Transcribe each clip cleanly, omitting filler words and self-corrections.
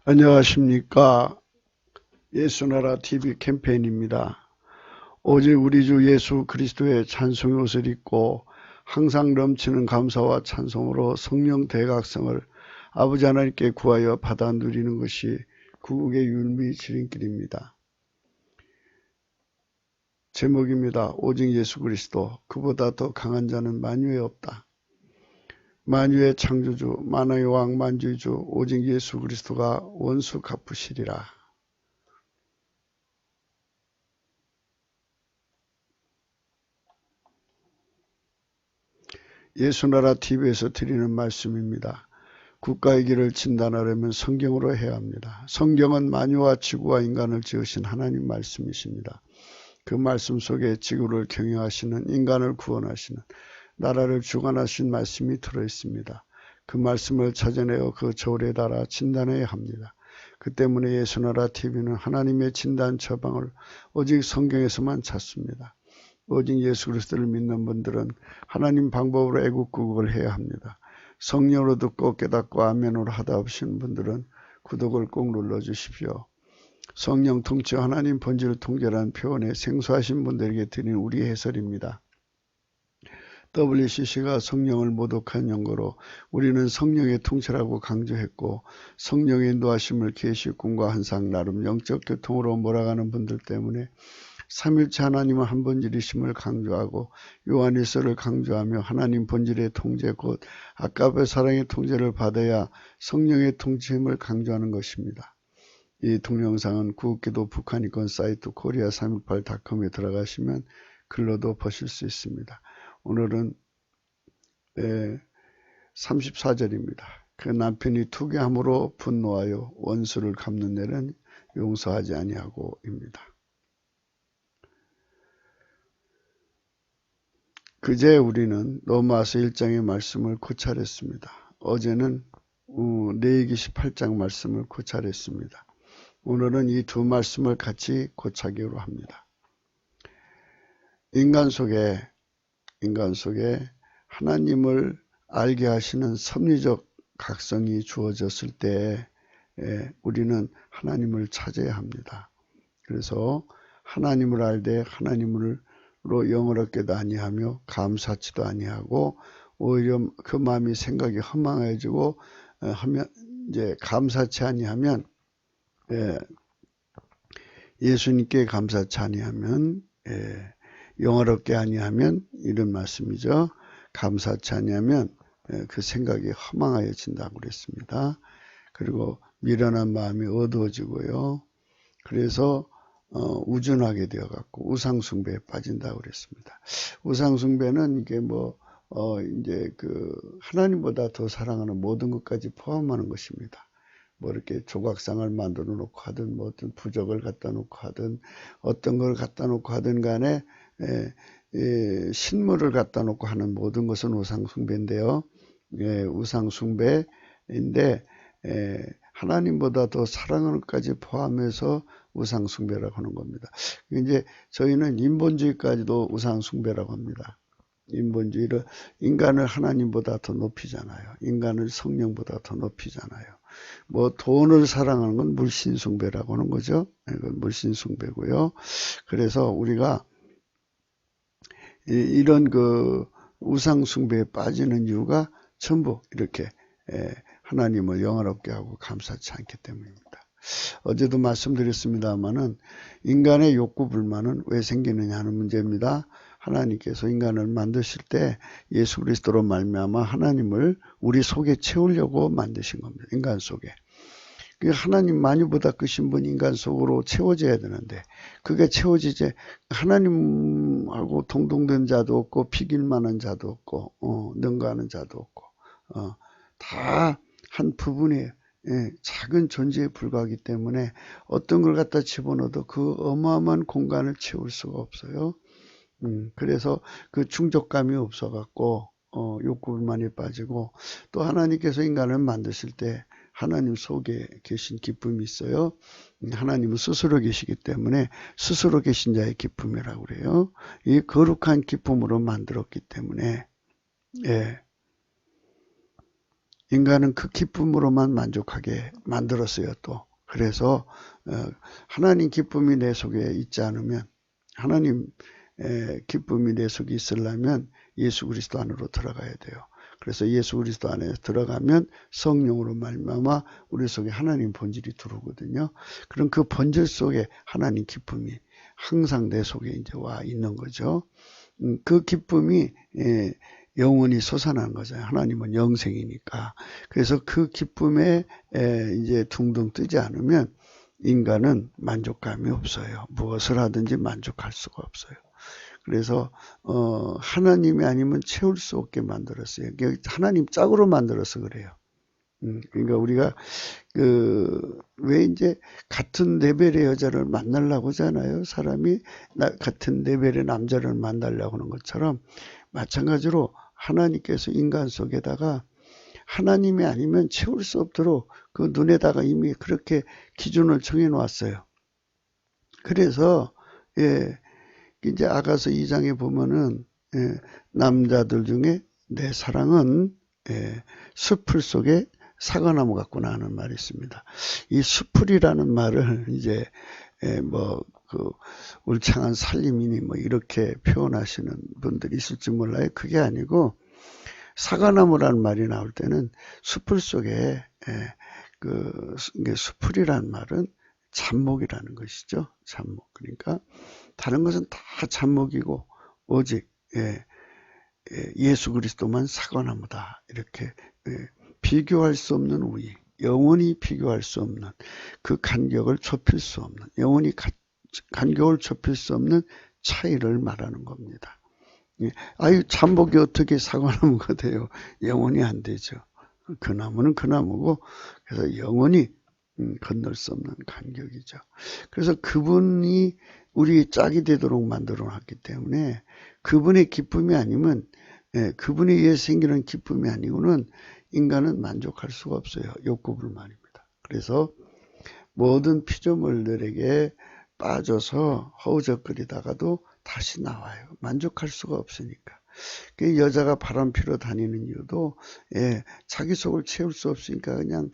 안녕하십니까. 예수나라 TV 캠페인입니다. 오직 우리 주 예수 그리스도의 찬송의 옷을 입고 항상 넘치는 감사와 찬송으로 성령 대각성을 아버지 하나님께 구하여 받아 누리는 것이 구국의 율미 지름길입니다. 제목입니다. 오직 예수 그리스도, 그보다 더 강한 자는 만유에 없다. 만유의 창조주, 만왕의 왕, 만주의 주, 오직 예수 그리스도가 원수 갚으시리라. 예수나라 TV에서 드리는 말씀입니다. 국가의 길을 진단하려면 성경으로 해야 합니다. 성경은 만유와 지구와 인간을 지으신 하나님 말씀이십니다. 그 말씀 속에 지구를 경영하시는, 인간을 구원하시는, 나라를 주관하신 말씀이 들어있습니다. 그 말씀을 찾아내어 그 저울에 달아 진단해야 합니다. 그 때문에 예수나라 TV는 하나님의 진단 처방을 오직 성경에서만 찾습니다. 오직 예수 그리스도를 믿는 분들은 하나님 방법으로 애국구국을 해야 합니다. 성령으로 듣고 깨닫고 아멘으로 하다 없으신 분들은 구독을 꼭 눌러주십시오. 성령 통치 하나님 본질을 통제라는 표현에 생소하신 분들에게 드린 우리 해설입니다. WCC가 성령을 모독한 연고로 우리는 성령의 통치라고 강조했고, 성령의 인도하심을 계시꾼과 한상 나름 영적 교통으로 몰아가는 분들 때문에 삼일체 하나님은 한 본질이심을 강조하고 요한일서를 강조하며 하나님 본질의 통제 곧 아까의 사랑의 통제를 받아야 성령의 통치임을 강조하는 것입니다. 이 동영상은 구국기도 북한이권 사이트 korea318.com에 들어가시면 글로도 보실 수 있습니다. 오늘은 34절입니다. 그 남편이 투개함으로 분노하여 원수를 갚는 내는 용서하지 아니하고입니다. 그제 우리는 로마서 1장의 말씀을 고찰했습니다. 어제는 레위기 18장 말씀을 고찰했습니다. 오늘은 이 두 말씀을 같이 고차기로 합니다. 인간 속에 하나님을 알게 하시는 섭리적 각성이 주어졌을 때 우리는 하나님을 찾아야 합니다. 그래서 하나님을 알되 하나님으로 영어롭게도 아니하며 감사치도 아니하고 오히려 그 마음이 생각이 허망해지고 하면 이제 감사치 아니하면 예수님께 감사치 아니하면 영어롭게 아니하면 이런 말씀이죠. 감사치 아니하면 그 생각이 허망해진다고 그랬습니다. 그리고 미련한 마음이 어두워지고요. 그래서 우준하게 되어갖고 우상숭배에 빠진다고 그랬습니다. 우상숭배는 이게 이제 하나님보다 더 사랑하는 모든 것까지 포함하는 것입니다. 뭐 이렇게 조각상을 만들어 놓고 하든 뭐 어떤 부적을 갖다 놓고 하든 어떤 걸 갖다 놓고 하든 간에 신물을 갖다 놓고 하는 모든 것은 우상숭배인데요. 우상숭배인데 하나님보다 더 사랑하는 것까지 포함해서 우상숭배라고 하는 겁니다. 이제 저희는 인본주의까지도 우상숭배라고 합니다. 인본주의를 인간을 하나님보다 더 높이잖아요. 인간을 성령보다 더 높이잖아요. 뭐 돈을 사랑하는 건 물신숭배라고 하는 거죠. 이건 물신숭배고요. 그래서 우리가 이런 우상숭배에 빠지는 이유가 전부 이렇게 하나님을 영화롭게 하고 감사치 않기 때문입니다. 어제도 말씀드렸습니다마는 인간의 욕구 불만은 왜 생기느냐 하는 문제입니다. 하나님께서 인간을 만드실 때 예수 그리스도로 말미암아 하나님을 우리 속에 채우려고 만드신 겁니다. 인간 속에. 하나님 만유보다 크신 분 인간 속으로 채워져야 되는데 그게 채워지지 하나님하고 동등된 자도 없고 비길 만한 자도 없고 능가하는 자도 없고 다 한 부분에 작은 존재에 불과하기 때문에 어떤 걸 갖다 집어넣어도 그 어마어마한 공간을 채울 수가 없어요. 그래서 그 충족감이 없어갖고 욕구불만에 빠지고 또 하나님께서 인간을 만드실 때 하나님 속에 계신 기쁨이 있어요. 하나님은 스스로 계시기 때문에 스스로 계신 자의 기쁨이라고 그래요. 이 거룩한 기쁨으로 만들었기 때문에 인간은 그 기쁨으로만 만족하게 만들었어요, 또. 그래서 하나님 기쁨이 내 속에 있지 않으면, 하나님 기쁨이 내 속에 있으려면 예수 그리스도 안으로 들어가야 돼요. 그래서 예수 그리스도 안에 들어가면 성령으로 말미암아 우리 속에 하나님 본질이 들어오거든요. 그럼 그 본질 속에 하나님 기쁨이 항상 내 속에 이제 와 있는 거죠. 그 기쁨이 영원히 솟아나는 거잖아요. 하나님은 영생이니까. 그래서 그 기쁨에 이제 둥둥 뜨지 않으면 인간은 만족감이 없어요. 무엇을 하든지 만족할 수가 없어요. 그래서 하나님이 아니면 채울 수 없게 만들었어요. 하나님 짝으로 만들어서 그래요. 그러니까 우리가 왜 이제 같은 레벨의 여자를 만나려고 하잖아요. 사람이 같은 레벨의 남자를 만나려고 하는 것처럼 마찬가지로 하나님께서 인간 속에다가 하나님이 아니면 채울 수 없도록 그 눈에다가 이미 그렇게 기준을 정해 놓았어요. 그래서 이제 아가서 2장에 보면은 남자들 중에 내 사랑은 수풀 속에 사과나무 같구나 하는 말이 있습니다. 이 수풀이라는 말을 이제 울창한 살림이니 이렇게 표현하시는 분들이 있을지 몰라요. 그게 아니고 사과나무라는 말이 나올 때는 수풀 속에 수풀이라는 말은 잡목이라는 것이죠. 잡목. 그러니까 다른 것은 다 잡목이고 오직 예수 그리스도만 사과나무다. 이렇게 비교할 수 없는 우위, 영원히 비교할 수 없는 그 간격을 좁힐 수 없는, 영원히 간격을 좁힐 수 없는 차이를 말하는 겁니다. 아유, 잠복이 어떻게 사과나무가 돼요? 영원히 안 되죠. 그 나무는 그 나무고, 그래서 영원히 건널 수 없는 간격이죠. 그래서 그분이 우리 짝이 되도록 만들어 놨기 때문에 그분의 기쁨이 아니면, 그분에 의해 생기는 기쁨이 아니고는 인간은 만족할 수가 없어요. 욕구불만입니다. 그래서 모든 피조물들에게 빠져서 허우적거리다가도 다시 나와요. 만족할 수가 없으니까. 그 여자가 바람 피러 다니는 이유도 자기 속을 채울 수 없으니까 그냥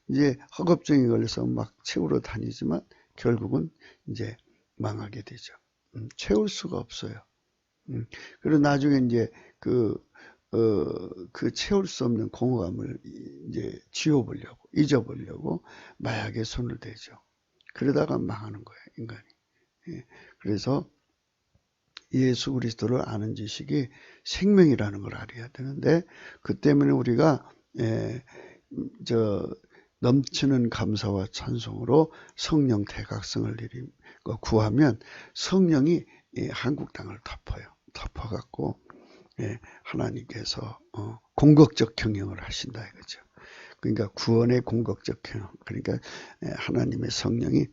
이제 허겁정이 걸려서 막 채우러 다니지만 결국은 이제 망하게 되죠. 채울 수가 없어요. 그리고 나중에 이제 그 채울 수 없는 공허감을 이제 지워보려고, 잊어보려고 마약에 손을 대죠. 그러다가 망하는 거예요, 인간이. 그래서 예수 그리스도를 아는 지식이 생명이라는 걸 알아야 되는데, 그 때문에 우리가 넘치는 감사와 찬송으로 성령 대각성을 구하면 성령이 한국 땅을 덮어갖고 하나님께서 공격적 경영을 하신다 이거죠. 그러니까 구원의 공격적 경영, 그러니까 하나님의 성령이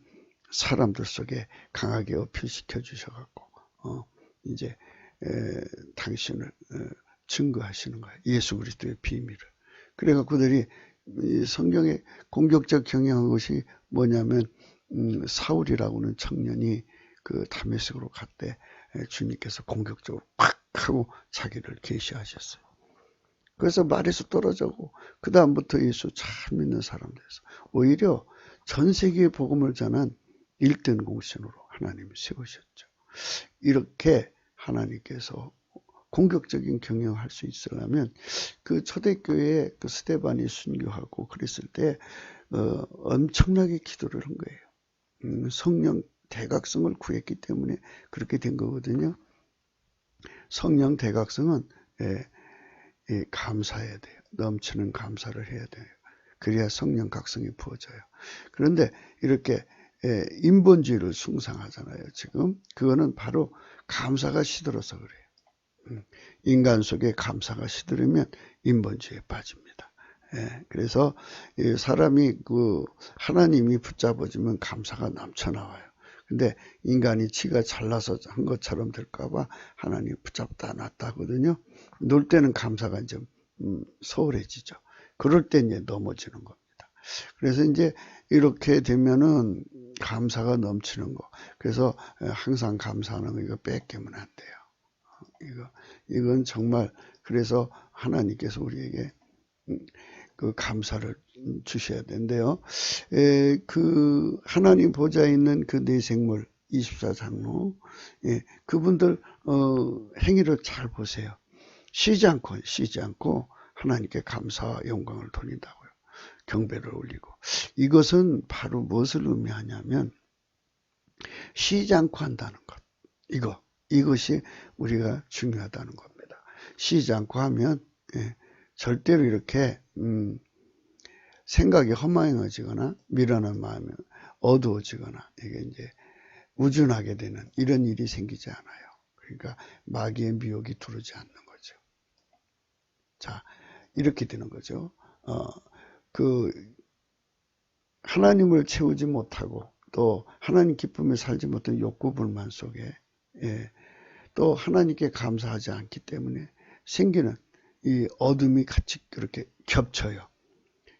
사람들 속에 강하게 어필시켜 주셔갖고 이제 당신을 증거하시는 거예요. 예수 그리스도의 비밀을. 그래서 그들이 성경의 공격적 경영한 것이 뭐냐면 사울이라고는 청년이 그 다메섹으로 갈 때 주님께서 공격적으로 팍 하고 자기를 계시하셨어요. 그래서 말에서 떨어져고 그 다음부터 예수 잘 믿는 사람 돼서 오히려 전 세계에 복음을 전한 1등 공신으로 하나님이 세우셨죠. 이렇게 하나님께서 공격적인 경영할 수 있으려면 그 초대교회에 그 스데반이 순교하고 그랬을 때 엄청나게 기도를 한 거예요. 성령 대각성을 구했기 때문에 그렇게 된 거거든요. 성령 대각성은 감사해야 돼요. 넘치는 감사를 해야 돼요. 그래야 성령 각성이 부어져요. 그런데 이렇게 인본주의를 숭상하잖아요. 지금 그거는 바로 감사가 시들어서 그래요. 인간 속에 감사가 시들으면 인본주의에 빠집니다. 그래서 사람이 하나님이 붙잡아주면 감사가 넘쳐나와요. 근데 인간이 지가 잘나서 한 것처럼 될까봐 하나님 붙잡다 놨다 하거든요. 놀 때는 감사가 좀 소홀해지죠. 그럴 때 이제 넘어지는 겁니다. 그래서 이제 이렇게 되면은 감사가 넘치는 거. 그래서 항상 감사하는 거 이거 뺏기면 안 돼요. 이건 정말 그래서 하나님께서 우리에게 그 감사를 주셔야 되는데요. 그 하나님 보좌에 있는 그 네 생물 24장로, 그분들 행위를 잘 보세요. 쉬지 않고 하나님께 감사와 영광을 돌린다고요. 경배를 올리고. 이것은 바로 무엇을 의미하냐면 쉬지 않고 한다는 것. 이것이 우리가 중요하다는 겁니다. 쉬지 않고 하면 절대로 이렇게 생각이 허망해지거나 미련한 마음이 어두워지거나 이게 이제 우준하게 되는 이런 일이 생기지 않아요. 그러니까 마귀의 미혹이 들어오지 않는 거죠. 자, 이렇게 되는 거죠. 하나님을 채우지 못하고 또 하나님 기쁨에 살지 못한 욕구 불만 속에 또 하나님께 감사하지 않기 때문에 생기는 이 어둠이 같이 그렇게 겹쳐요.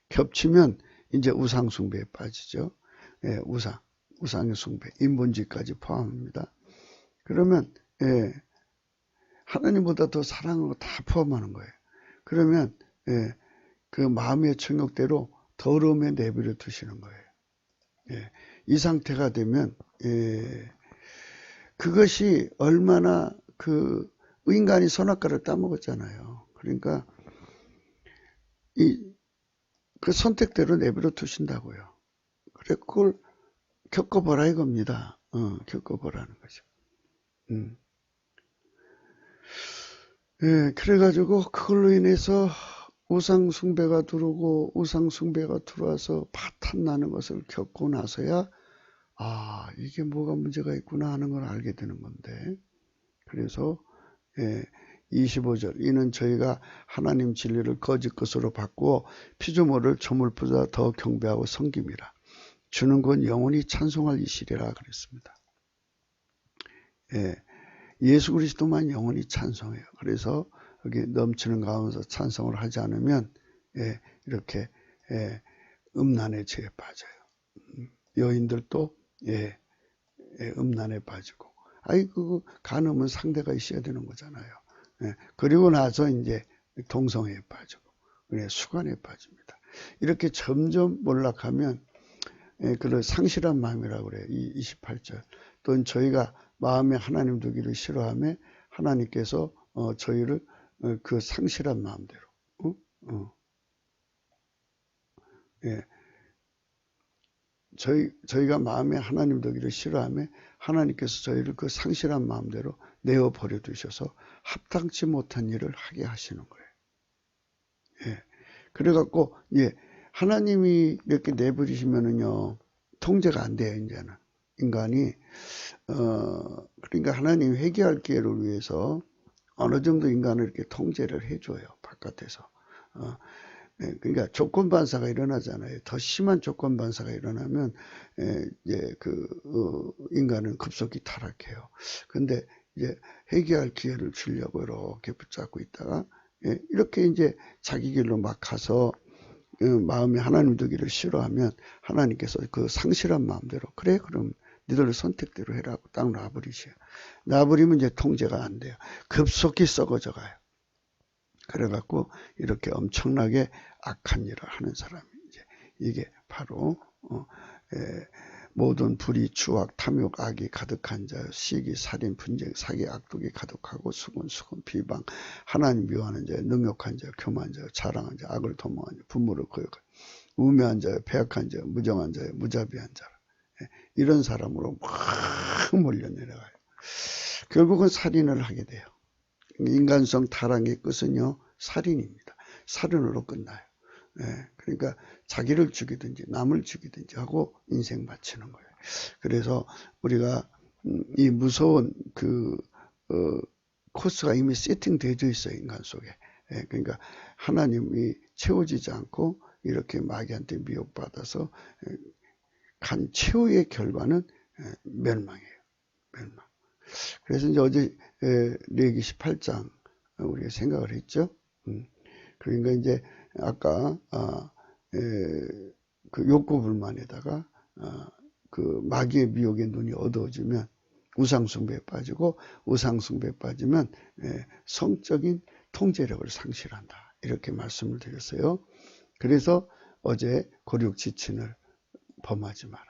겹치면 이제 우상 숭배에 빠지죠. 우상의 숭배, 인본주의까지 포함합니다. 그러면 하나님보다 더 사랑하고 다 포함하는 거예요. 그러면 그 마음의 청욕대로 더러움에 내버려 두시는 거예요. 이 상태가 되면 그것이 얼마나 그 인간이 선악과를 따먹었잖아요. 그러니까 그 선택대로 내버려 두신다고요. 그래 그걸 겪어보라 이겁니다. 겪어보라는 거죠. 그래가지고 그걸로 인해서 우상 숭배가 들어오고 우상 숭배가 들어와서 파탄 나는 것을 겪고 나서야 이게 뭐가 문제가 있구나 하는 걸 알게 되는 건데, 그래서 25절 이는 저희가 하나님 진리를 거짓 것으로 바꾸어 피조물을 조물보다 더 경배하고 섬김이라. 주는 건 영원히 찬송할 이시리라 그랬습니다. 예수 그리스도만 영원히 찬송해요. 그래서 여기 넘치는 가운데서 찬송을 하지 않으면 이렇게 음란의 죄에 빠져요. 여인들도 음란에 빠지고, 그 간음은 상대가 있어야 되는 거잖아요. 그리고 나서 이제 동성애에 빠지고, 수간에 빠집니다. 이렇게 점점 몰락하면 그런 상실한 마음이라고 그래요. 28절. 또 저희가 마음에 하나님 두기를 싫어하며 하나님께서 저희를 그 상실한 마음대로 저희가 마음에 하나님 두기를 싫어하며 하나님께서 저희를 그 상실한 마음대로 내어 버려 두셔서 합당치 못한 일을 하게 하시는 거예요. 그래갖고 하나님이 이렇게 내버리시면은요 통제가 안 돼요. 이제는 인간이 그러니까 하나님 회개할 기회를 위해서 어느 정도 인간을 이렇게 통제를 해줘요. 바깥에서. 그러니까 조건 반사가 일어나잖아요. 더 심한 조건 반사가 일어나면 이제 인간은 급속히 타락해요. 근데 이제 회개할 기회를 주려고 이렇게 붙잡고 있다가 이렇게 이제 자기 길로 막 가서 마음에 하나님 두기를 싫어하면 하나님께서 그 상실한 마음대로 그래 그럼 니들 선택대로 해라고 딱 놔버리셔요. 놔버리면 이제 통제가 안 돼요. 급속히 썩어져 가요. 그래갖고 이렇게 엄청나게 악한 일을 하는 사람이 이게 바로 모든 불의, 추악, 탐욕, 악이 가득한 자, 시기, 살인, 분쟁, 사기, 악독이 가득하고 수군, 비방, 하나님 미워하는 자, 능욕한 자, 교만한 자, 자랑한 자, 악을 도모한 자, 부모를 거역한 우매한 자, 패악한 자, 무정한 자, 무자비한 자, 이런 사람으로 막 몰려내려가요. 결국은 살인을 하게 돼요. 인간성 타락의 끝은요 살인입니다. 살인으로 끝나요. 그러니까 자기를 죽이든지 남을 죽이든지 하고 인생 마치는 거예요. 그래서 우리가 이 무서운 코스가 이미 세팅되어 있어요. 인간 속에. 그러니까 하나님이 채워지지 않고 이렇게 마귀한테 미혹받아서 간 최후의 결과는 멸망이에요. 멸망. 그래서 이제 어제 레위기 18장 우리가 생각을 했죠. 그러니까 이제 아까 그 욕구 불만에다가 그 마귀의 미혹의 눈이 어두워지면 우상숭배에 빠지고 우상숭배에 빠지면 성적인 통제력을 상실한다. 이렇게 말씀을 드렸어요. 그래서 어제 고륙지친을 범하지 마라.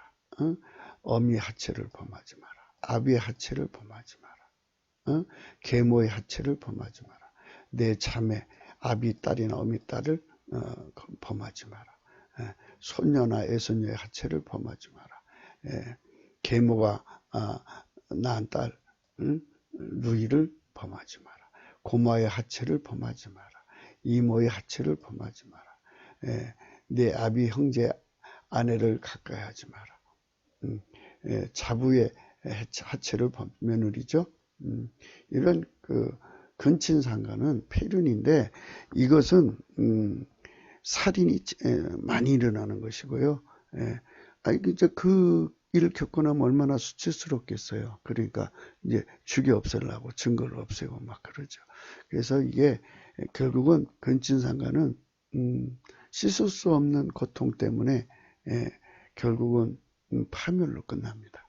어미 하체를 범하지 마라. 아비의 하체를 범하지 마라. 계모의 하체를 범하지 마라. 내 자매 아비 딸이나 어미 딸을 범하지 마라. 손녀나 애손녀의 하체를 범하지 마라. 계모가 낳은 딸 누이를 범하지 마라. 고모의 하체를 범하지 마라. 이모의 하체를 범하지 마라. 내 아비 형제 아내를 가까이 하지 마라. 자부의 하체를 며느리죠. 이런 그 근친상간은 폐륜인데 이것은 살인이 많이 일어나는 것이고요. 이제 그 일을 겪고 나면 얼마나 수치스럽겠어요. 그러니까 이제 죽여 없애려고 증거를 없애고 막 그러죠. 그래서 이게 결국은 근친상간은 씻을 수 없는 고통 때문에 결국은 파멸로 끝납니다.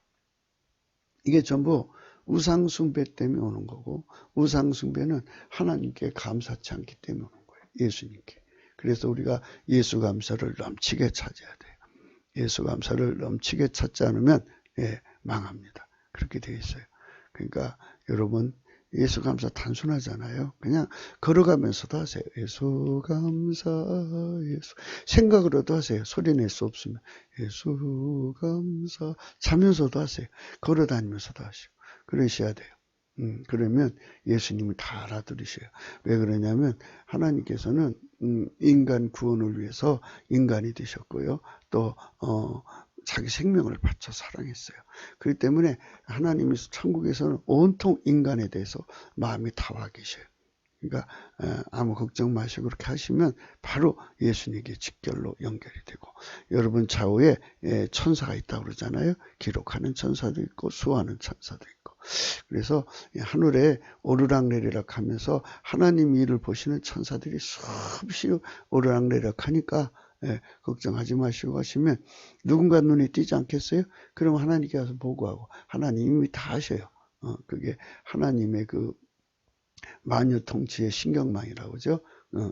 이게 전부 우상숭배 때문에 오는 거고, 우상숭배는 하나님께 감사치 않기 때문에 오는 거예요. 예수님께. 그래서 우리가 예수 감사를 넘치게 찾아야 돼요. 예수 감사를 넘치게 찾지 않으면 망합니다. 그렇게 되어 있어요. 그러니까 여러분 예수 감사 단순하잖아요. 그냥 걸어가면서도 하세요. 예수 감사, 예수. 생각으로도 하세요. 소리 낼 수 없으면 예수 감사. 자면서도 하세요. 걸어다니면서도 하시고 그러셔야 돼요. 그러면 예수님이 다 알아들으셔요. 왜 그러냐면 하나님께서는 인간 구원을 위해서 인간이 되셨고요. 또 자기 생명을 바쳐 사랑했어요. 그렇기 때문에 하나님이 천국에서는 온통 인간에 대해서 마음이 다와 계셔요. 그러니까 아무 걱정 마시고 그렇게 하시면 바로 예수님께 직결로 연결이 되고, 여러분 좌우에 천사가 있다고 그러잖아요. 기록하는 천사도 있고 수호하는 천사도 있고. 그래서 하늘에 오르락내리락 하면서 하나님 일을 보시는 천사들이 수없이 오르락내리락 하니까 걱정하지 마시고 하시면 누군가 눈에 띄지 않겠어요? 그럼 하나님께 가서 보고하고 하나님이 다 하셔요. 그게 하나님의 그 만유 통치의 신경망이라고 그러죠.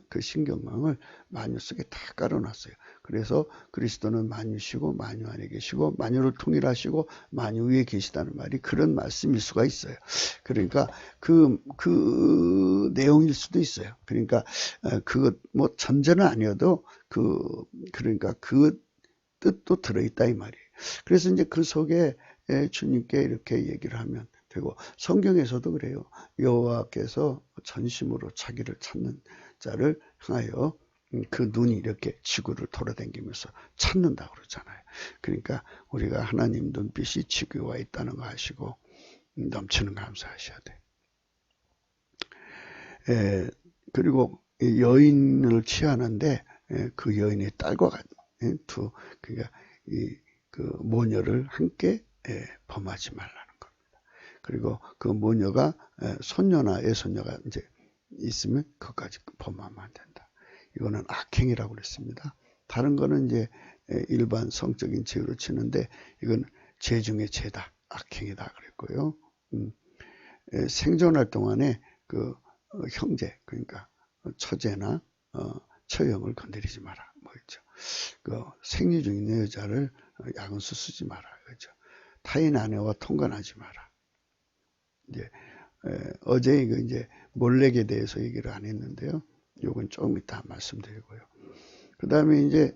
그 신경망을 만유 속에 다 깔아놨어요. 그래서 그리스도는 만유시고 만유 안에 계시고 만유를 통일하시고 만유 위에 계시다는 말이 그런 말씀일 수가 있어요. 그러니까 그 내용일 수도 있어요. 그러니까 그 뭐 전제는 아니어도 그러니까 그 뜻도 들어있다 이 말이에요. 그래서 이제 그 속에 주님께 이렇게 얘기를 하면 되고, 성경에서도 그래요. 여호와께서 전심으로 자기를 찾는 자를 향하여 그 눈이 이렇게 지구를 돌아다니면서 찾는다고 그러잖아요. 그러니까 우리가 하나님 눈빛이 지구에 와 있다는 거 아시고 넘치는 감사하셔야 돼. 그리고 여인을 취하는데 그 여인의 딸과 같은 그러니까 그 모녀를 함께 범하지 말라는 겁니다. 그리고 그 모녀가 손녀나 애손녀가 이제 있으면 그것까지 범하면 안 된다. 이거는 악행이라고 그랬습니다. 다른 거는 이제 일반 성적인 죄로 치는데 이건 죄 중에 죄다, 악행이다 그랬고요. 생존할 동안에 그 형제, 그러니까 처제나 처형을 건드리지 마라. 뭐였죠? 그 생리 중인 여자를 양은수 쓰지 마라. 그렇죠? 타인 아내와 통관하지 마라. 이제 어제 이거 이제 몰래에 대해서 얘기를 안 했는데요. 요건 조금 이따 말씀드리고요. 그 다음에 이제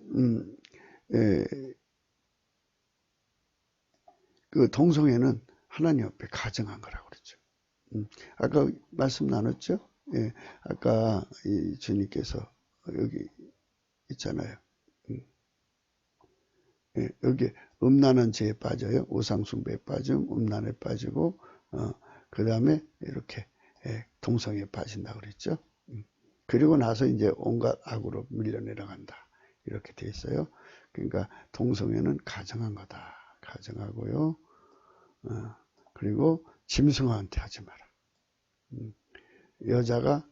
그 동성애는 하나님 앞에 가정한 거라고 그랬죠. 아까 말씀 나눴죠? 아까 이 주님께서 여기 있잖아요. 여기 음란한 죄에 빠져요. 우상숭배에 빠지면 음란에 빠지고 그 다음에 이렇게 동성애에 빠진다고 그랬죠. 그리고 나서 이제 온갖 악으로 밀려내려간다. 이렇게 돼 있어요. 그러니까 동성애는 가정한 거다. 가정하고요. 그리고 짐승한테 하지 마라. 여자가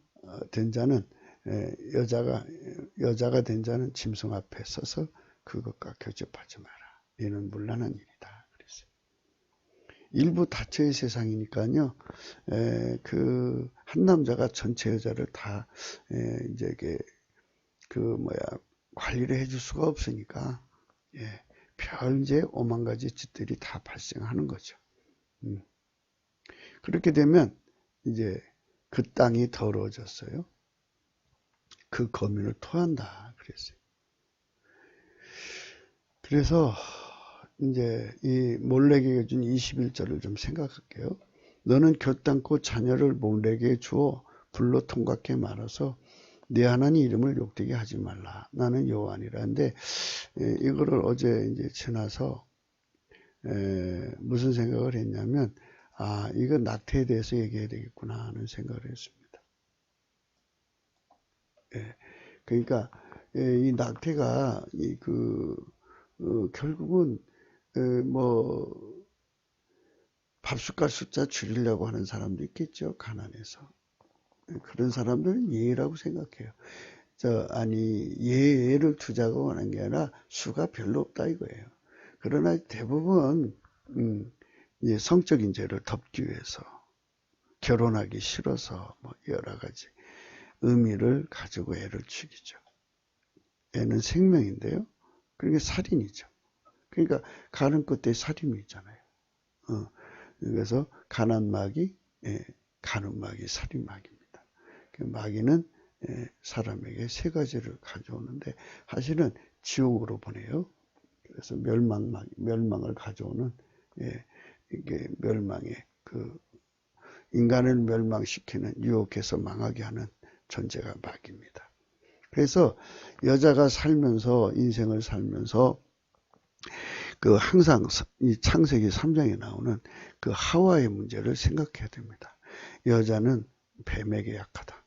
된 자는 여자가 된 자는 짐승 앞에 서서 그것과 교접하지 마라. 이는 문란한 일이다. 그랬어요. 일부 다처의 세상이니까요. 그 한 남자가 전체 여자를 다 이제 이게 관리를 해줄 수가 없으니까 별 이제 오만 가지 짓들이 다 발생하는 거죠. 그렇게 되면 이제 그 땅이 더러워졌어요. 그 거민을 토한다 그랬어요. 그래서 이제 이 몰렉에게 준 21절을 좀 생각할게요. 너는 결단코 자녀를 몰렉에게 주어 불로 통각해 말아서 내 하나님 이름을 욕되게 하지 말라. 나는 여호와니라. 근데 이거를 어제 이제 지나서 무슨 생각을 했냐면 이거 낙태에 대해서 얘기해야 되겠구나 하는 생각을 했습니다. 그러니까 이 낙태가 결국은 밥숟갈 숫자 줄이려고 하는 사람도 있겠죠. 가난해서. 그런 사람들은 예의라고 생각해요. 예를 두자고 하는 게 아니라 수가 별로 없다 이거예요. 그러나 대부분 성적인 죄를 덮기 위해서 결혼하기 싫어서 여러 가지 의미를 가지고 애를 죽이죠. 애는 생명인데요. 그게 살인이죠. 그러니까 가는 끝에 살인이 있잖아요. 그래서 가난마귀, 가늠마귀, 살인마귀입니다. 그 마귀는 사람에게 세 가지를 가져오는데 사실은 지옥으로 보내요. 그래서 멸망을 가져오는 이게 멸망의 인간을 멸망시키는 유혹해서 망하게 하는 존재가 마귀입니다. 그래서 여자가 살면서 인생을 살면서 항상 이 창세기 3장에 나오는 그 하와의 문제를 생각해야 됩니다. 여자는 뱀에게 약하다.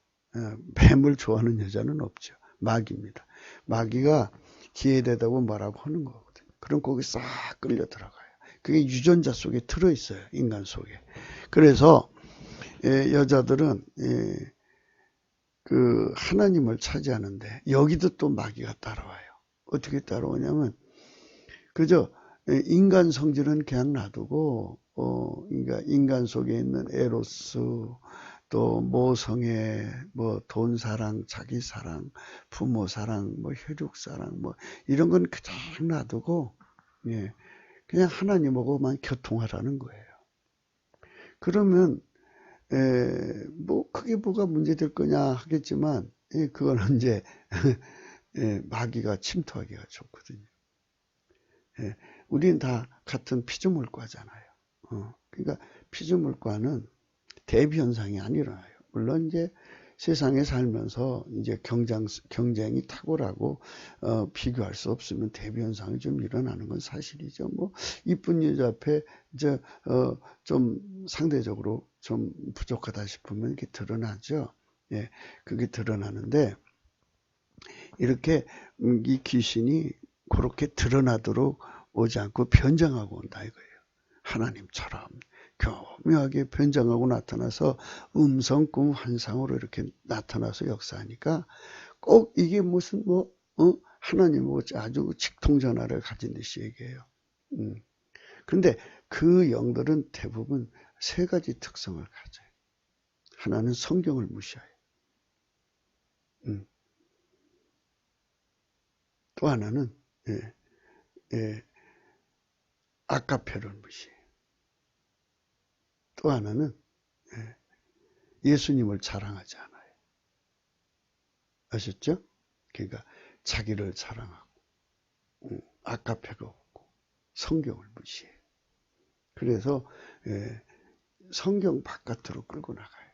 뱀을 좋아하는 여자는 없죠. 마귀입니다. 마귀가 기회되다고 뭐라고 하는 거거든요. 그럼 거기 싹 끌려 들어가요. 그게 유전자 속에 들어있어요. 인간 속에. 그래서 여자들은 하나님을 차지하는데 여기도 또 마귀가 따라와요. 어떻게 따라오냐면 그저 인간 성질은 그냥 놔두고 그러니까 인간 속에 있는 에로스 또 모성애 돈 사랑, 자기 사랑, 부모 사랑, 혈육 사랑 이런 건 그냥 놔두고 그냥 하나님하고만 교통하라는 거예요. 그러면 크게 뭐가 문제될 거냐 하겠지만 그거는 이제 마귀가 침투하기가 좋거든요. 우리는 다 같은 피조물과잖아요. 그러니까 피조물과는 대비현상이 안 일어나요. 물론 이제 세상에 살면서 이제 경쟁이 탁월하고 비교할 수 없으면 대비현상이 좀 일어나는 건 사실이죠. 이쁜 여자 앞에 좀 상대적으로 좀 부족하다 싶으면 이렇게 드러나죠. 그게 드러나는데 이렇게 이 귀신이 그렇게 드러나도록 오지 않고 변장하고 온다 이거예요. 하나님처럼 교묘하게 변장하고 나타나서 음성, 꿈, 환상으로 이렇게 나타나서 역사하니까 꼭 이게 무슨 하나님하고 아주 직통전화를 가진 듯이 얘기해요. 그런데 그 영들은 대부분 세 가지 특성을 가져요. 하나는 성경을 무시해요. 또 하나는 아카페를 무시해요. 또 하나는 예수님을 자랑하지 않아요. 아셨죠? 그러니까 자기를 자랑하고 아카페가 없고 성경을 무시해요. 그래서 성경 바깥으로 끌고 나가요.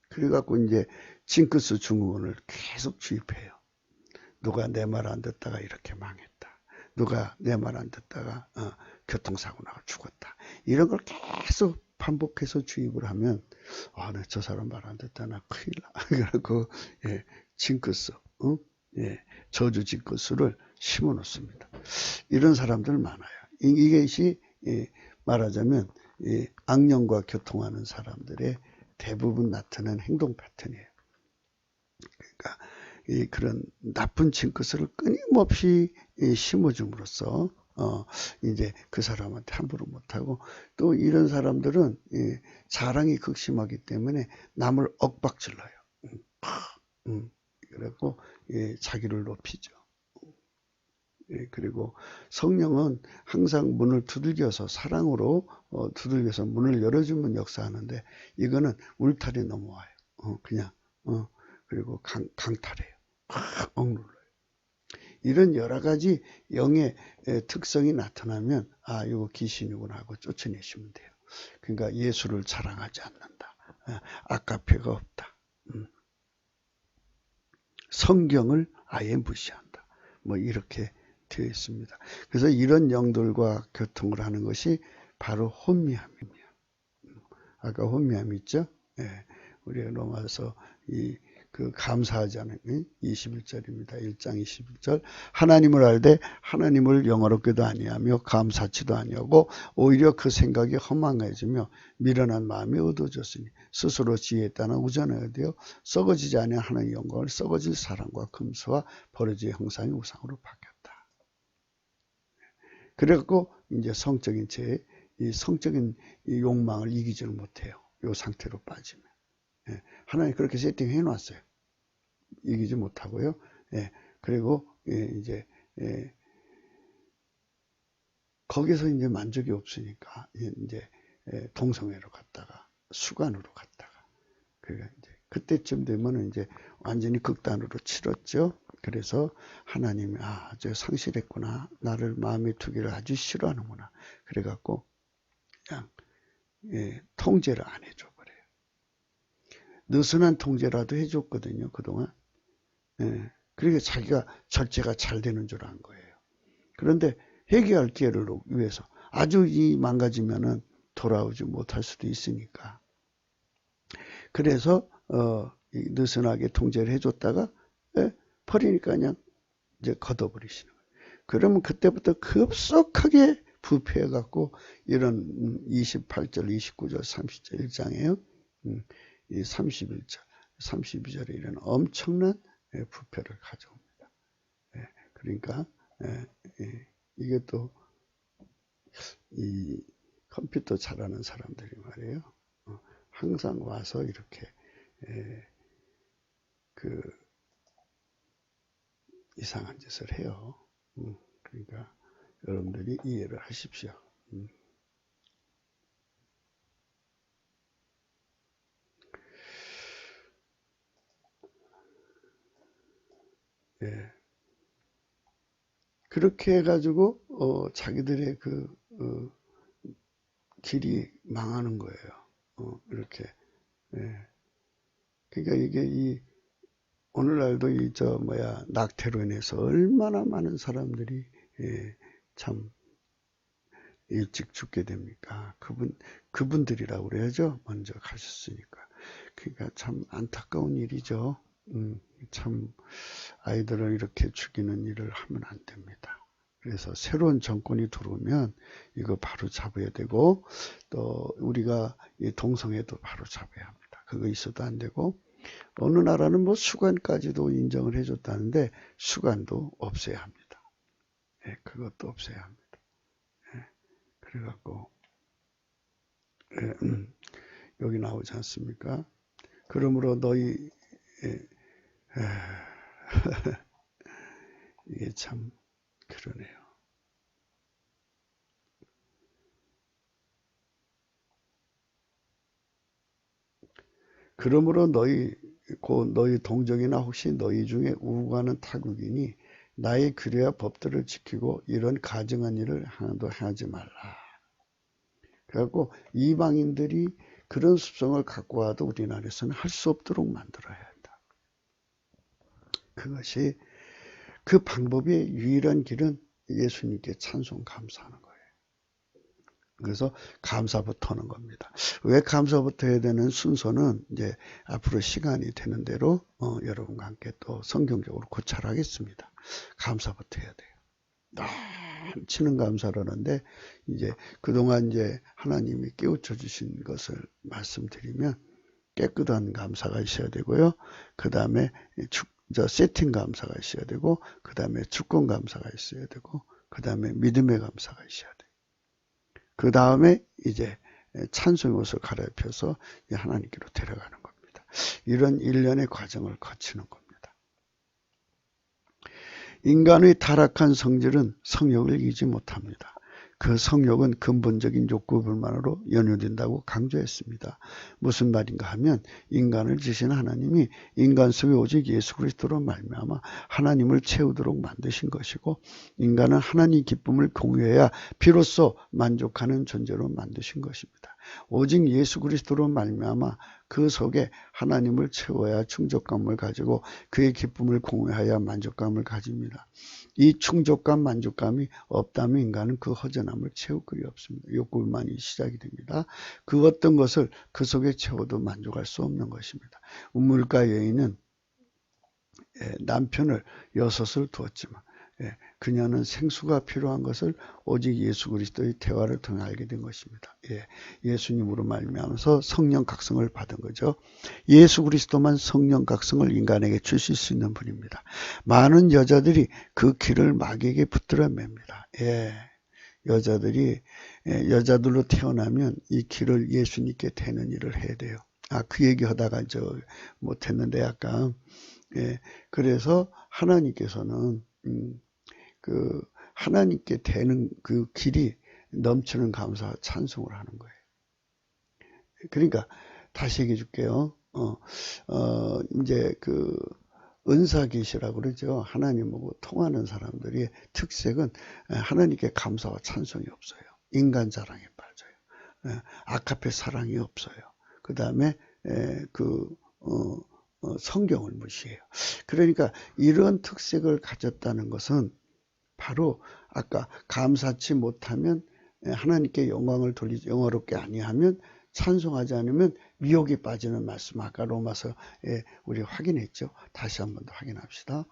그래갖고 이제 징크스 증후군을 계속 주입해요. 누가 내 말 안 듣다가 이렇게 망했다. 누가 내 말 안 듣다가 교통사고 나고 죽었다. 이런 걸 계속 반복해서 주입을 하면 저 사람 말 안 듣다 나 큰일 나. 그래갖고 징크스, 저주 징크스를 심어 놓습니다. 이런 사람들 많아요. 이것이 말하자면 악령과 교통하는 사람들의 대부분 나타나는 행동 패턴이에요. 그러니까 그런 나쁜 징크스를 끊임없이 심어줌으로써 이제 그 사람한테 함부로 못하고, 또 이런 사람들은 자랑이 극심하기 때문에 남을 엇박질러요. 그래갖고 자기를 높이죠. 그리고 성령은 항상 문을 두들겨서 사랑으로 두들겨서 문을 열어주면 역사하는데, 이거는 울타리 넘어와요. 그냥 그리고 강탈해요. 억눌러요. 이런 여러 가지 영의 특성이 나타나면 이거 귀신이구나 하고 쫓아내시면 돼요. 그러니까 예수를 자랑하지 않는다. 아까페가 없다. 성경을 아예 무시한다. 뭐 이렇게 되어 있습니다. 그래서 이런 영들과 교통을 하는 것이 바로 혼미함입니다. 아까 혼미함 있죠? 우리가 로마서 그 감사하자는 21절입니다. 1장 21절. 하나님을 알되 하나님을 영화롭게도 아니하며 감사치도 아니하고 오히려 그 생각이 허망해지며 미련한 마음이 얻어졌으니 스스로 지혜에 따라 우전하여 되어 썩어지지 아니한 하나님의 영광을 썩어질 사랑과 금수와 버려질 형상의 우상으로 바뀌었다. 그래갖고 이제 성적인 이 성적인 욕망을 이기지를 못해요. 이 상태로 빠지면. 하나님 그렇게 세팅해 놨어요. 이기지 못하고요. 그리고 이제 거기서 이제 만족이 없으니까 이제 동성애로 갔다가 수간으로 갔다가, 그러니까 이제 그때쯤 되면 이제 완전히 극단으로 치렀죠. 그래서 하나님이 저 상실했구나. 나를 마음에 두기를 아주 싫어하는구나. 그래갖고 그냥 통제를 안 해줘 버려요. 느슨한 통제라도 해줬거든요, 그동안. 그러니까 자기가 절제가 잘 되는 줄 안 거예요. 그런데 회개할 기회를 위해서 아주 망가지면은 돌아오지 못할 수도 있으니까. 그래서 느슨하게 통제를 해줬다가 버리니까 그냥 이제 걷어버리시는 거예요. 그러면 그때부터 급속하게 부패해갖고 이런 28절, 29절, 30절 1장에요. 이 31절, 32절에 이런 엄청난 부패를 가져옵니다. 그러니까 이게 또 이 컴퓨터 잘하는 사람들이 말이에요. 항상 와서 이렇게 그 이상한 짓을 해요. 그러니까 여러분들이 이해를 하십시오. 그렇게 해가지고 자기들의 그 길이 망하는 거예요. 이렇게. 그러니까 이게 오늘날도 낙태로 인해서 얼마나 많은 사람들이 참 일찍 죽게 됩니까? 그분들이라고 그래야죠. 먼저 가셨으니까. 그러니까 참 안타까운 일이죠. 참 아이들을 이렇게 죽이는 일을 하면 안 됩니다. 그래서 새로운 정권이 들어오면 이거 바로 잡아야 되고, 또 우리가 이 동성애도 바로 잡아야 합니다. 그거 있어도 안 되고, 어느 나라는 뭐 수관까지도 인정을 해줬다는데 수관도 없애야 합니다. 그것도 없애야 합니다. 그래갖고 여기 나오지 않습니까? 그러므로 너희 이게 참 그러네요. 그러므로 너희 동정이나 혹시 너희 중에 우고하는 타국인이 나의 규례와 법들을 지키고 이런 가증한 일을 하나도 하지 말라. 그래갖고 이방인들이 그런 습성을 갖고 와도 우리나라에서는 할 수 없도록 만들어야 한다. 그것이 그 방법의 유일한 길은 예수님께 찬송 감사하는 거예요. 그래서 감사부터 하는 겁니다. 왜 감사부터 해야 되는 순서는 이제 앞으로 시간이 되는 대로 여러분과 함께 또 성경적으로 고찰하겠습니다. 감사부터 해야 돼요. 넘치는 감사를 하는데 이제 그동안 이제 하나님이 깨우쳐 주신 것을 말씀드리면 깨끗한 감사가 있어야 되고요. 그 다음에 세팅 감사가 있어야 되고, 그 다음에 주권 감사가 있어야 되고, 그 다음에 믿음의 감사가 있어야 돼요. 그 다음에 이제 찬송의 옷을 갈아입혀서 하나님께로 데려가는 겁니다. 이런 일련의 과정을 거치는 겁니다. 인간의 타락한 성질은 성욕을 이기지 못합니다. 그 성욕은 근본적인 욕구불만으로 연유된다고 강조했습니다. 무슨 말인가 하면 인간을 지신 하나님이 인간 속에 오직 예수 그리스도로 말미암아 하나님을 채우도록 만드신 것이고 인간은 하나님 기쁨을 공유해야 비로소 만족하는 존재로 만드신 것입니다. 오직 예수 그리스도로 말미암아 그 속에 하나님을 채워야 충족감을 가지고 그의 기쁨을 공유하여 만족감을 가집니다. 이 충족감, 만족감이 없다면 인간은 그 허전함을 채울 길이 없습니다. 욕구만이 시작이 됩니다. 그 어떤 것을 그 속에 채워도 만족할 수 없는 것입니다. 우물가 여인은 남편을 6을 두었지만 그녀는 생수가 필요한 것을 오직 예수 그리스도의 대화를 통해 알게 된 것입니다. 예수님으로 말미암아서 성령 각성을 받은 거죠. 예수 그리스도만 성령 각성을 인간에게 주실 수 있는 분입니다. 많은 여자들이 그 길을 마귀에게 붙들어 맵니다. 여자들이 여자들로 태어나면 이 길을 예수님께 대는 일을 해야 돼요. 그 얘기 하다가 못했는데 약간 그래서 하나님께서는 그 하나님께 대는 그 길이 넘치는 감사와 찬송을 하는 거예요. 그러니까 다시 얘기해 줄게요. 이제 그 은사 계시라고 그러죠. 하나님하고 통하는 사람들의 특색은 하나님께 감사와 찬송이 없어요. 인간 자랑에 빠져요. 아카페 사랑이 없어요. 그 다음에 성경을 무시해요. 그러니까 이런 특색을 가졌다는 것은 바로 아까 감사치 못하면 하나님께 영광을 돌리지 영어롭게 아니하면 찬송하지 않으면 미혹에 빠지는 말씀 아까 로마서에 우리 확인했죠. 다시 한 번 더 확인합시다.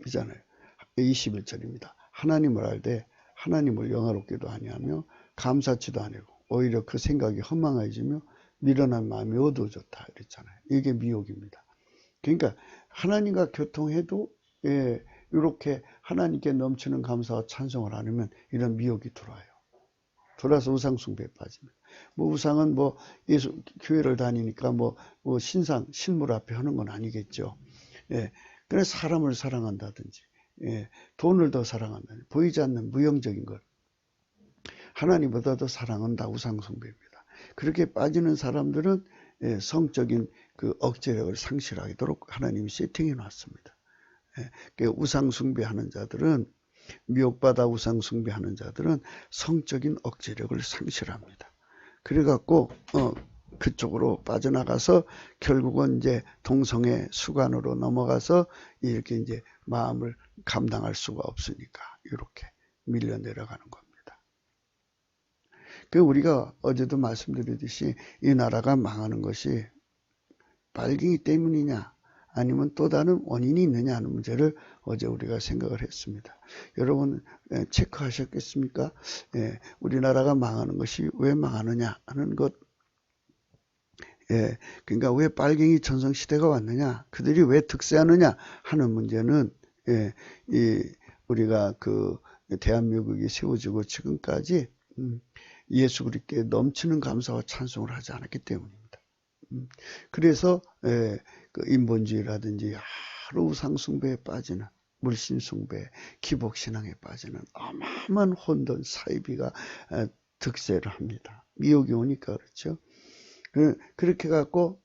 이잖아요. 21절입니다. 하나님을 알되 하나님을 영화롭게도 아니하며 감사치도 아니고 오히려 그 생각이 허망해지며 미련한 마음이 어두워졌다 이랬잖아요. 이게 미혹입니다. 그러니까 하나님과 교통해도 이렇게 하나님께 넘치는 감사와 찬송을 안 하면 이런 미혹이 들어와요. 돌아서 우상 숭배에 빠집니다. 우상은 예수 교회를 다니니까 신상 신물 앞에 하는 건 아니겠죠. 그래서 사람을 사랑한다든지 돈을 더 사랑한다든지 보이지 않는 무형적인 것 하나님보다 더 사랑한다 우상 숭배입니다. 그렇게 빠지는 사람들은 성적인 그 억제력을 상실하도록 하나님이 세팅해 놨습니다. 우상 숭배하는 자들은 미혹받아 우상 숭배하는 자들은 성적인 억제력을 상실합니다. 그래갖고 그쪽으로 빠져나가서 결국은 이제 동성애 수관으로 넘어가서 이렇게 이제 마음을 감당할 수가 없으니까 이렇게 밀려 내려가는 겁니다. 우리가 어제도 말씀드렸듯이 이 나라가 망하는 것이 빨갱이 때문이냐 아니면 또 다른 원인이 있느냐 하는 문제를 어제 우리가 생각을 했습니다. 여러분 체크하셨겠습니까? 우리나라가 망하는 것이 왜 망하느냐 하는 것 그러니까 왜 빨갱이 전성시대가 왔느냐 그들이 왜 득세하느냐 하는 문제는 우리가 그 대한민국이 세워지고 지금까지 예수 그리스도께 넘치는 감사와 찬송을 하지 않았기 때문입니다. 그래서 그 인본주의라든지 하루 우상 숭배에 빠지는 물신 숭배, 기복 신앙에 빠지는 어마어마한 혼돈 사이비가 득세를 합니다. 미혹이 오니까 그렇죠. 그렇게 갖고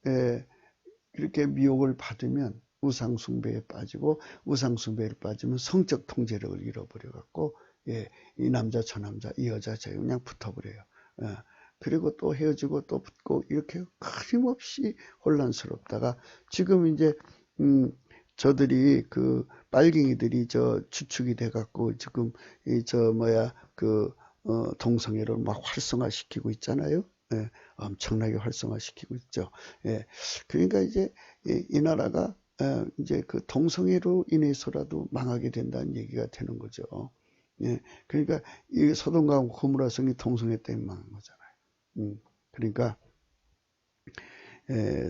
그렇게 미혹을 받으면 우상 숭배에 빠지고 우상 숭배에 빠지면 성적 통제력을 잃어버려 갖고 이 남자 저 남자 이 여자 저 그냥 붙어버려요. 그리고 또 헤어지고 또 붙고 이렇게 끊임없이 혼란스럽다가 지금 이제 저들이 그 빨갱이들이 주축이 돼 갖고 지금 동성애를 막 활성화시키고 있잖아요. 엄청나게 활성화시키고 있죠. 그러니까 이제 이 나라가 이제 그 동성애로 인해서라도 망하게 된다는 얘기가 되는 거죠. 그러니까 이 소돔과 고모라 성이 동성애 때문에 망한 거잖아요. 그러니까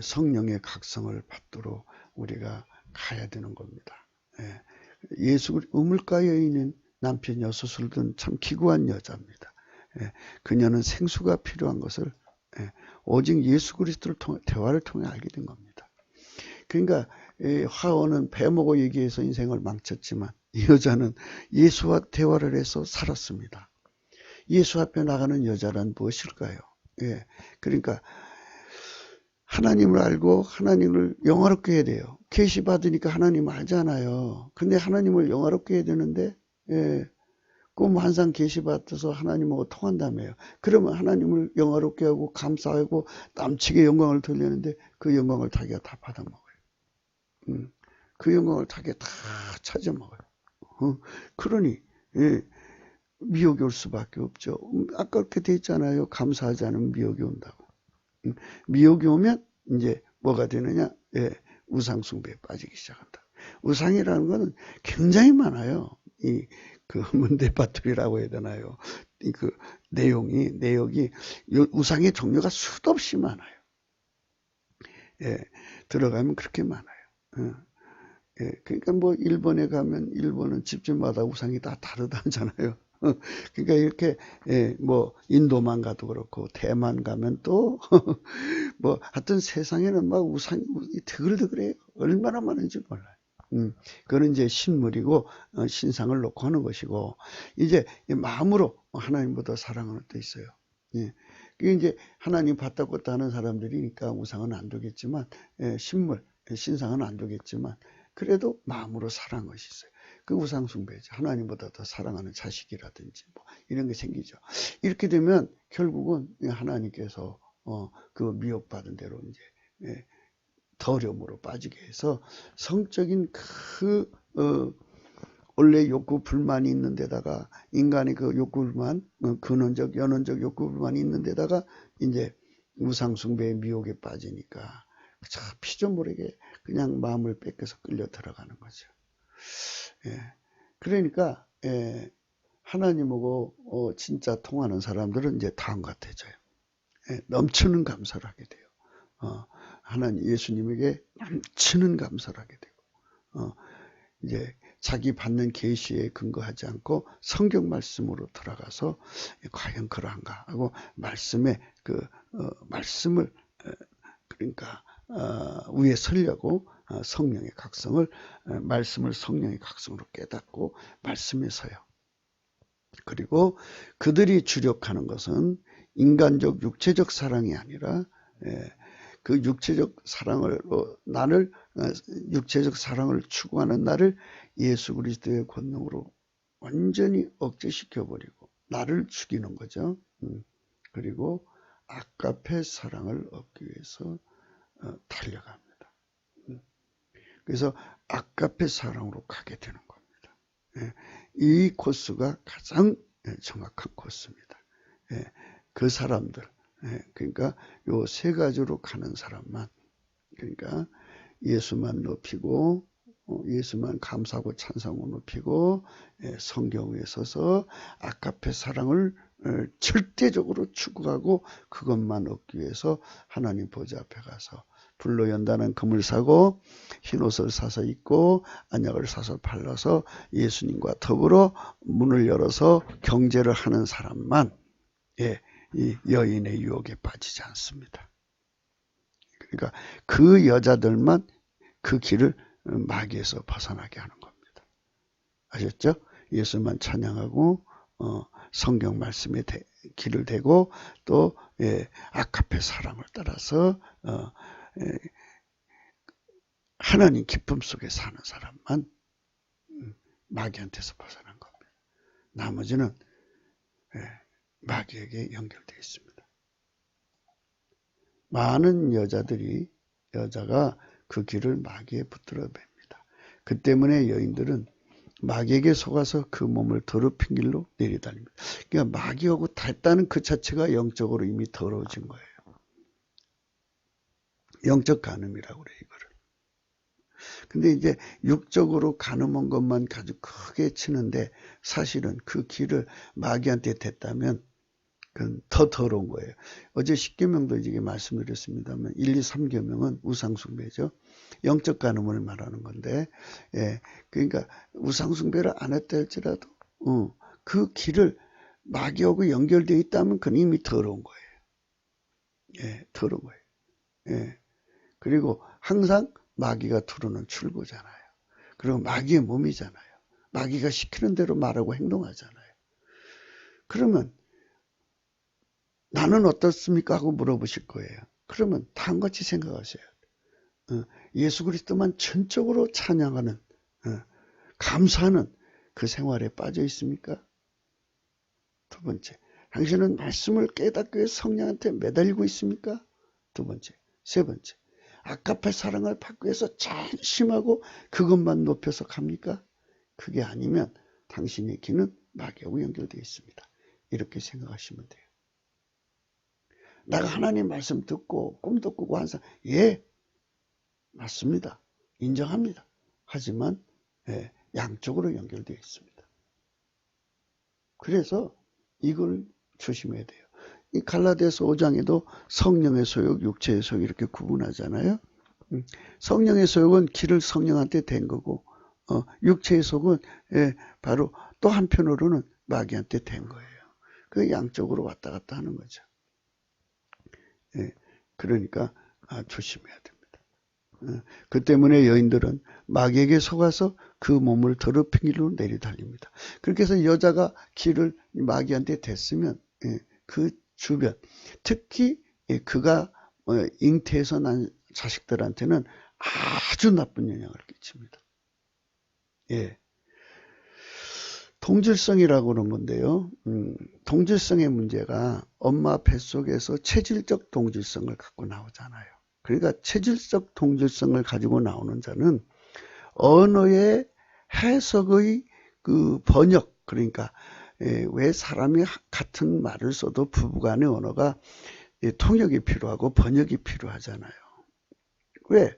성령의 각성을 받도록 우리가 가야 되는 겁니다. 예수 우물가에 있는 남편 여섯을 둔 참 기구한 여자입니다. 그녀는 생수가 필요한 것을 오직 예수 그리스도를 통해 대화를 통해 알게 된 겁니다. 그러니까 화원은 배먹어 얘기해서 인생을 망쳤지만 이 여자는 예수와 대화를 해서 살았습니다. 예수 앞에 나가는 여자란 무엇일까요? 그러니까 하나님을 알고 하나님을 영화롭게 해야 돼요. 계시 받으니까 하나님 알잖아요. 근데 하나님을 영화롭게 해야 되는데 꿈 환상 계시 받아서 하나님하고 통한다며요. 그러면 하나님을 영화롭게 하고 감사하고 남측의 영광을 돌리는데 그 영광을 자기가 다 받아먹어요. 그 영광을 자기가 다 찾아먹어요. 그러니 미혹이 올 수밖에 없죠. 아까 그렇게 돼 있잖아요. 감사하지 않으면 미혹이 온다고. 미혹이 오면 이제 뭐가 되느냐? 우상 숭배에 빠지기 시작한다. 우상이라는 것은 굉장히 많아요. 그 문대파투리라고 해야 되나요? 그 내용이 우상의 종류가 수도 없이 많아요. 들어가면 그렇게 많아요. 그러니까 뭐 일본에 가면 일본은 집집마다 우상이 다 다르다잖아요. 그러니까 이렇게 뭐 인도만 가도 그렇고 대만 가면 또 뭐 하여튼 세상에는 막 우상이 드글드글해요. 얼마나 많은지 몰라요. 그건 이제 신물이고 신상을 놓고 하는 것이고 이제 마음으로 하나님보다 사랑하는 때 있어요. 그게 이제 하나님 받다고 하는 사람들이니까 우상은 안 되겠지만 신물 신상은 안 되겠지만 그래도 마음으로 사랑한 것이 있어요. 그 우상 숭배죠. 하나님보다 더 사랑하는 자식이라든지 뭐 이런 게 생기죠. 이렇게 되면 결국은 하나님께서 그 미혹받은 대로 이제 더러움으로 빠지게 해서 성적인 그 원래 욕구 불만이 있는 데다가 인간의 그 욕구 불만, 근원적 연원적 욕구 불만이 있는 데다가 이제 우상 숭배의 미혹에 빠지니까 참 피좀 모르게 그냥 마음을 뺏겨서 끌려 들어가는 거죠. 그러니까 하나님하고 진짜 통하는 사람들은 이제 다음 같아져요. 넘치는 감사를 하게 돼요. 하나님 예수님에게 넘치는 감사를 하게 되고 이제 자기 받는 계시에 근거하지 않고 성경 말씀으로 들어가서 과연 그러한가 하고 말씀에 말씀을 그러니까 위에 서려고 성령의 각성을 말씀을 성령의 각성으로 깨닫고 말씀에 서요. 그리고 그들이 주력하는 것은 인간적 육체적 사랑이 아니라 그 육체적 사랑을 육체적 사랑을 추구하는 나를 예수 그리스도의 권능으로 완전히 억제시켜 버리고 나를 죽이는 거죠. 그리고 아가페 사랑을 얻기 위해서 달려갑니다. 그래서 아가페 사랑으로 가게 되는 겁니다. 이 코스가 가장 정확한 코스입니다. 그 사람들 그러니까 요 세 가지로 가는 사람만 그러니까 예수만 높이고 예수만 감사하고 찬송을 높이고 성경 위에 서서 아가페 사랑을 절대적으로 추구하고 그것만 얻기 위해서 하나님 보좌 앞에 가서 불로 연다는 금을 사고 흰옷을 사서 입고 안약을 사서 발라서 예수님과 더불어 문을 열어서 경제를 하는 사람만 이 여인의 유혹에 빠지지 않습니다. 그러니까 그 여자들만 그 길을 마귀에서 벗어나게 하는 겁니다. 아셨죠? 예수만 찬양하고 성경 말씀에 길을 대고 또 아가페 사랑을 따라서 하나님 기쁨 속에 사는 사람만 마귀한테서 벗어난 겁니다. 나머지는 마귀에게 연결되어 있습니다. 많은 여자가 그 길을 마귀에 붙들어 맵니다. 그 때문에 여인들은 마귀에게 속아서 그 몸을 더럽힌 길로 내리다닙니다. 그러니까 마귀하고 닿았다는 그 자체가 영적으로 이미 더러워진 거예요. 영적 간음이라고 그래요, 이거를. 근데 이제 육적으로 간음한 것만 가지고 크게 치는데 사실은 그 길을 마귀한테 댔다면 그건 더 더러운 거예요. 어제 10계명도 이게 말씀드렸습니다만 1, 2, 3계명은 우상숭배죠. 영적 간음을 말하는 건데, 예, 그러니까 우상숭배를 안 했다 할지라도 그 길을 마귀하고 연결되어 있다면 그건 이미 더러운 거예요. 예, 더러운 거예요. 예. 그리고 항상 마귀가 들어오는 출구잖아요. 그리고 마귀의 몸이잖아요. 마귀가 시키는 대로 말하고 행동하잖아요. 그러면 나는 어떻습니까? 하고 물어보실 거예요. 그러면 다음같이 생각하세요. 예수 그리스도만 전적으로 찬양하는, 감사하는 그 생활에 빠져 있습니까? 두 번째, 당신은 말씀을 깨닫기 위해 성령한테 매달리고 있습니까? 두 번째, 세 번째, 아까페 사랑을 받기 위해서 전심하고 그것만 높여서 갑니까? 그게 아니면 당신의 길은 마귀하고 연결되어 있습니다. 이렇게 생각하시면 돼요. 내가 하나님 말씀 듣고 꿈도 꾸고 한 사람, 예, 맞습니다. 인정합니다. 하지만 양쪽으로 연결되어 있습니다. 그래서 이걸 조심해야 돼요. 이 갈라디아서 5장에도 성령의 소욕, 육체의 소욕 이렇게 구분하잖아요. 성령의 소욕은 길을 성령한테 댄 거고, 육체의 소욕은 바로 또 한편으로는 마귀한테 댄 거예요. 그 양쪽으로 왔다 갔다 하는 거죠. 그러니까 조심해야 됩니다. 그 때문에 여인들은 마귀에게 속아서 그 몸을 더럽힌 길로 내리달립니다. 그렇게 해서 여자가 길을 마귀한테 댔으면 그 주변, 특히 그가 잉태해서 난 자식들한테는 아주 나쁜 영향을 끼칩니다. 예. 동질성이라고 그런 건데요. 동질성의 문제가 엄마 뱃속에서 체질적 동질성을 갖고 나오잖아요. 그러니까 체질적 동질성을 가지고 나오는 자는 언어의 해석의 그 번역, 그러니까 왜 사람이 같은 말을 써도 부부간의 언어가 통역이 필요하고 번역이 필요하잖아요. 왜?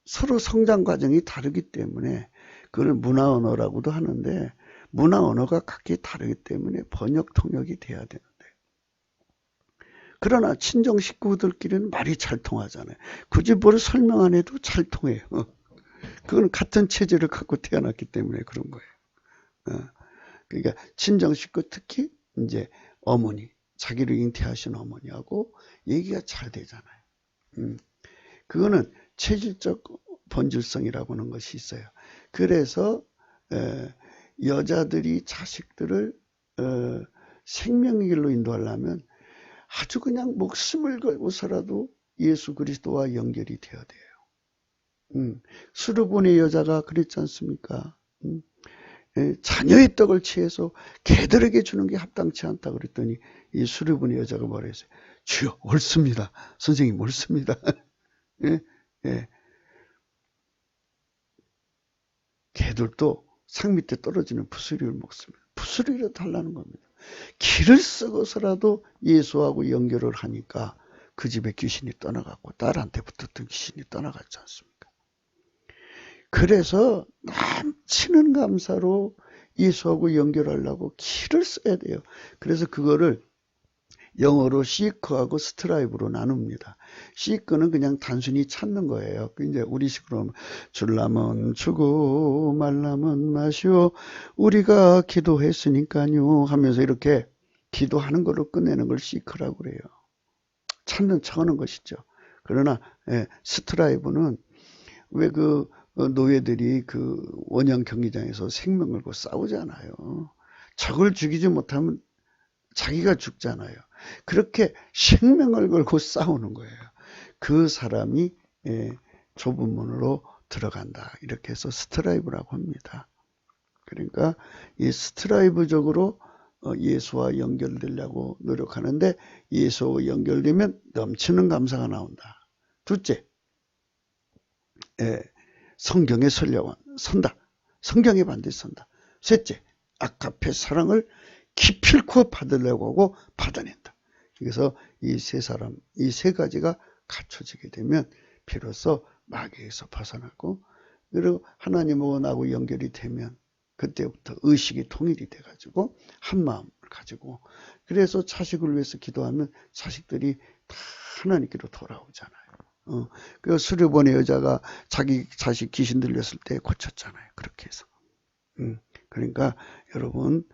서로 성장 과정이 다르기 때문에 그걸 문화 언어라고도 하는데 문화 언어가 각기 다르기 때문에 번역 통역이 돼야 되는데, 그러나 친정 식구들끼리는 말이 잘 통하잖아요. 굳이 뭘 설명 안 해도 잘 통해요. 그건 같은 체질을 갖고 태어났기 때문에 그런 거예요. 그러니까 친정 식구, 특히 이제 어머니, 자기를 잉태하신 어머니하고 얘기가 잘 되잖아요. 그거는 체질적 본질성이라고 하는 것이 있어요. 그래서 여자들이 자식들을 생명의 길로 인도하려면 아주 그냥 목숨을 걸고서라도 예수 그리스도와 연결이 되어야 돼요. 수르본의 여자가 그랬지 않습니까? 자녀의 떡을 취해서 개들에게 주는 게 합당치 않다 그랬더니 이 수르본의 여자가 뭐라 했어요? 주여, 옳습니다. 선생님, 옳습니다. 예? 예. 개들도 상 밑에 떨어지는 부스리를 먹습니다. 부스리를 달라는 겁니다. 길을 쓰고서라도 예수하고 연결을 하니까 그 집에 귀신이 떠나갔고 딸한테 붙었던 귀신이 떠나갔지 않습니까? 그래서 넘치는 감사로 예수하고 연결하려고 길을 써야 돼요. 그래서 그거를 영어로 시크하고 스트라이브로 나눕니다. 시크는 그냥 단순히 찾는 거예요. 이제 우리식으로 줄라면 주고 말라면 마시오, 우리가 기도했으니까요 하면서 이렇게 기도하는 걸로 끝내는 걸 시크라고 그래요. 찾는 척하는 것이죠. 그러나 스트라이브는 왜 그 노예들이 그 원형 경기장에서 생명 걸고 싸우잖아요. 적을 죽이지 못하면 자기가 죽잖아요. 그렇게 생명을 걸고 싸우는 거예요. 그 사람이 좁은 문으로 들어간다. 이렇게 해서 스트라이브라고 합니다. 그러니까 이 스트라이브적으로 예수와 연결되려고 노력하는데 예수와 연결되면 넘치는 감사가 나온다. 둘째, 성경에 선다. 성경에 반드시 선다. 셋째, 아카페 사랑을 기필코 받으려고 하고 받아낸다. 그래서 이 세 가지가 갖춰지게 되면 비로소 마귀에서 벗어나고, 그리고 하나님하고 나하고 연결이 되면 그때부터 의식이 통일이 돼가지고 한 마음을 가지고, 그래서 자식을 위해서 기도하면 자식들이 다 하나님께로 돌아오잖아요. 그 수료본의 여자가 자기 자식 귀신 들렸을 때 고쳤잖아요. 그렇게 해서. 그러니까 여러분,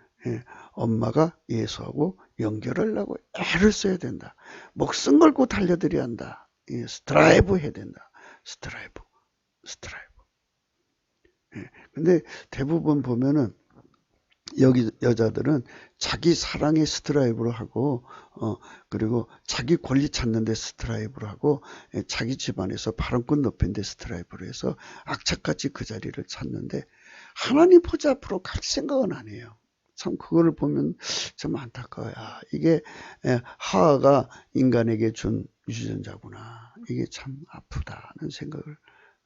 엄마가 예수하고 연결하려고 애를 써야 된다. 목숨 걸고 달려들여야 한다. 스트라이브 해야 된다. 스트라이브. 근데 대부분 보면은 여기 여자들은 자기 사랑에 스트라이브를 하고, 그리고 자기 권리 찾는데 스트라이브를 하고, 자기 집안에서 발언권 높이는데 스트라이브를 해서 악착같이 그 자리를 찾는데, 하나님 보좌 앞으로 갈 생각은 안 해요. 참 그거를 보면 참 안타까워요. 이게 하하가 인간에게 준 유전자구나. 이게 참 아프다는 생각을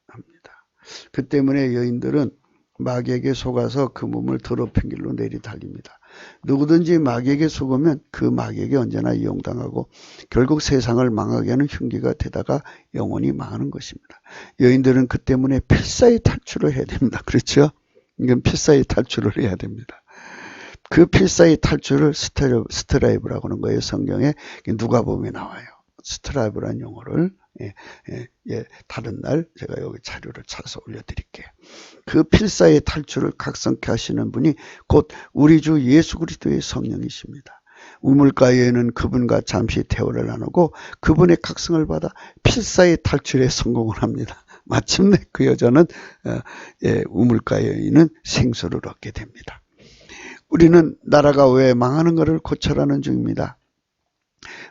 합니다. 그 때문에 여인들은 마귀에게 속아서 그 몸을 더럽힌 길로 내리달립니다. 누구든지 마귀에게 속으면 그 마귀에게 언제나 이용당하고 결국 세상을 망하게 하는 흉기가 되다가 영원히 망하는 것입니다. 여인들은 그 때문에 필사의 탈출을 해야 됩니다. 그렇죠? 이건 필사의 탈출을 해야 됩니다. 그 필사의 탈출을 스트라이브라고 하는 거예요. 성경에 누가복음에 나와요. 스트라이브라는 용어를 다른 날 제가 여기 자료를 찾아서 올려드릴게요. 그 필사의 탈출을 각성케 하시는 분이 곧 우리 주 예수 그리스도의 성령이십니다. 우물가에는 그분과 잠시 대화를 나누고 그분의 각성을 받아 필사의 탈출에 성공을 합니다. 마침내 그 여자는 우물가에 있는 생수를 얻게 됩니다. 우리는 나라가 왜 망하는 것을 고쳐라는 중입니다.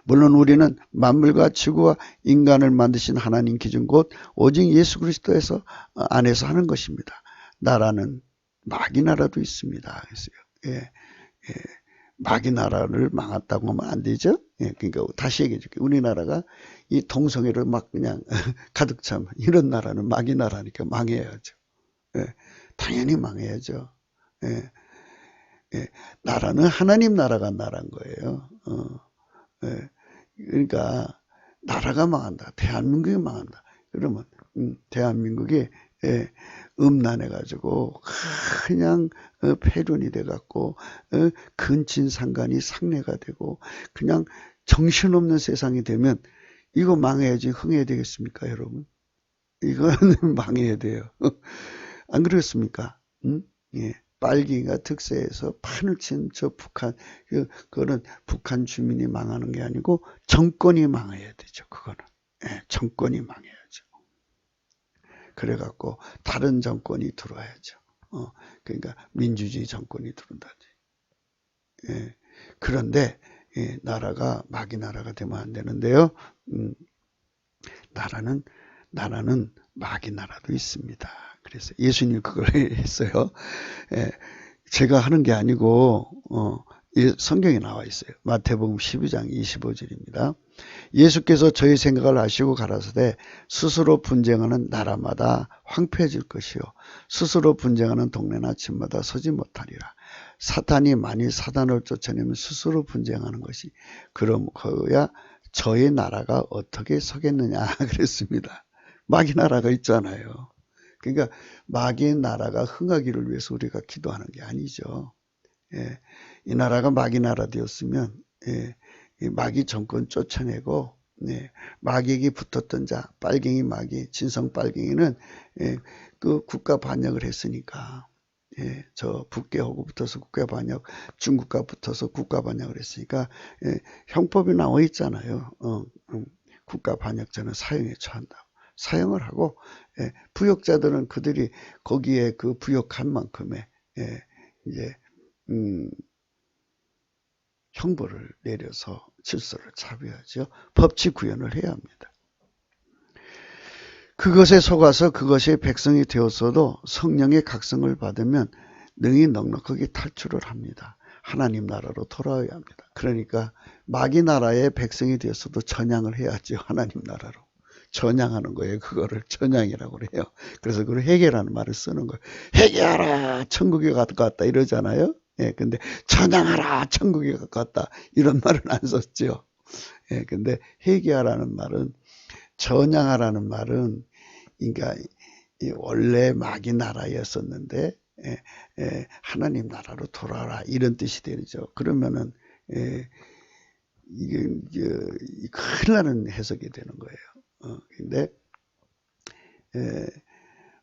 물론 우리는 만물과 지구와 인간을 만드신 하나님 기준 곧 오직 예수 그리스도에서 안에서 하는 것입니다. 나라는 마귀 나라도 있습니다. 그래서 마귀 나라를 망했다고 하면 안 되죠. 그러니까 다시 얘기해 줄게요. 우리나라가 이 동성애를 막 그냥 가득 참 이런 나라는 마귀 나라니까 망해야죠. 당연히 망해야죠. 나라는 하나님 나라가 나라인 거예요. 그러니까 나라가 망한다. 대한민국이 망한다. 그러면 대한민국이 음란해가지고 그냥 폐륜이 돼갖고 근친상간이 상례가 되고 그냥 정신없는 세상이 되면 이거 망해야지 흥해야 되겠습니까, 여러분? 이거는 망해야 돼요. 안 그렇습니까? 빨갱이가 특세해서 판을 친 저 북한, 그거는 북한 주민이 망하는 게 아니고 정권이 망해야 되죠. 그거는. 정권이 망해야죠. 그래갖고 다른 정권이 들어와야죠. 그러니까 민주주의 정권이 들어온다지. 그런데 나라가 마귀 나라가 되면 안 되는데요. 나라는 마귀 나라도 있습니다. 그래서 예수님이 그걸 했어요. 제가 하는 게 아니고 성경에 나와 있어요. 마태복음 12장 25절입니다. 예수께서 저희 생각을 아시고 가라사대 스스로 분쟁하는 나라마다 황폐해질 것이요 스스로 분쟁하는 동네나 집마다 서지 못하리라. 사탄이 만일 사단을 쫓아내면 스스로 분쟁하는 것이 그러야 저의 나라가 어떻게 서겠느냐 그랬습니다. 마귀 나라가 있잖아요. 그러니까 마귀의 나라가 흥하기를 위해서 우리가 기도하는 게 아니죠. 이 나라가 마귀 나라 되었으면 이 마귀 정권 쫓아내고 마귀에게 붙었던 자, 빨갱이 마귀, 진성 빨갱이는 그 국가 반역을 했으니까 저 북괴하고 붙어서 국가 반역, 중국과 붙어서 국가 반역을 했으니까 형법이 나와 있잖아요. 국가 반역자는 사형에 처한다. 사형을 하고 부역자들은 그들이 거기에 그 부역한 만큼의 이제 형벌을 내려서 질서를 잡아야죠. 법치 구현을 해야 합니다. 그것에 속아서 그것이 백성이 되었어도 성령의 각성을 받으면 능히 넉넉하게 탈출을 합니다. 하나님 나라로 돌아와야 합니다. 그러니까 마귀 나라의 백성이 되었어도 전향을 해야죠. 하나님 나라로. 전향하는 거예요. 그거를 전향이라고 그래요. 그래서 그걸 회개라는 말을 쓰는 거예요. 회개하라 천국에 가깝다 이러잖아요. 근데 전향하라 천국에 가깝다 이런 말은 안 썼죠. 근데 회개하라는 말은 전향하라는 말은 그러니까 원래 마귀 나라였었는데 하나님 나라로 돌아라 이런 뜻이 되죠. 그러면은 이게 큰일 나는 해석이 되는 거예요. 근데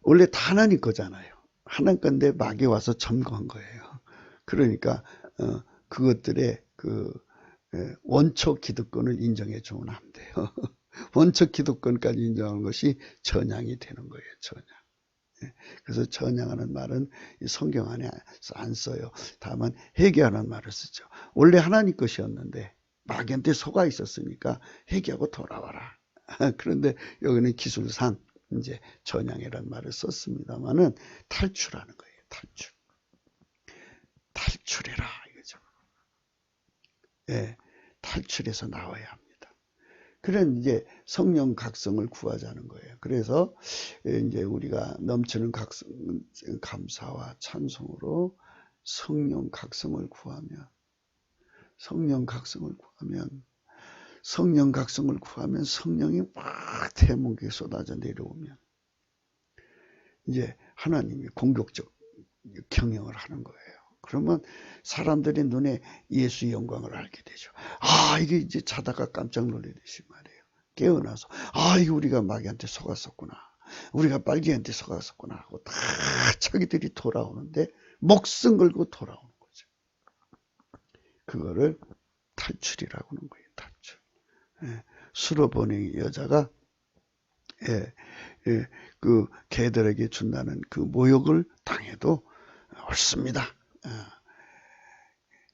원래 다 하나님 거잖아요. 하나님 건데 마귀 와서 점거한 거예요. 그러니까 그것들의 그 원초 기득권을 인정해 주면 안 돼요. 원초 기득권까지 인정하는 것이 전향이 되는 거예요. 전향. 그래서 전향하는 말은 성경 안에 안 써요. 다만 회개하는 말을 쓰죠. 원래 하나님 것이었는데 마귀한테 속아 있었으니까 회개하고 돌아와라. 그런데 여기는 기술상 이제 전향이라는 말을 썼습니다만은 탈출하는 거예요. 탈출. 탈출해라 이거죠. 탈출해서 나와야 합니다. 그런 이제 성령 각성을 구하자는 거예요. 그래서 이제 우리가 넘치는 감사와 찬송으로 성령 각성을 구하면 성령이 막 태몽에 쏟아져 내려오면 이제 하나님이 공격적 경영을 하는 거예요. 그러면 사람들의 눈에 예수의 영광을 알게 되죠. 이게 이제 자다가 깜짝 놀라듯이 말이에요. 깨어나서 이게 우리가 마귀한테 속았었구나. 우리가 빨갱이한테 속았었구나 하고 다 자기들이 돌아오는데 목숨 걸고 돌아오는 거죠. 그거를 탈출이라고 하는 거예요. 탈출. 수로보니 여자가 그 개들에게 준다는 그 모욕을 당해도 옳습니다.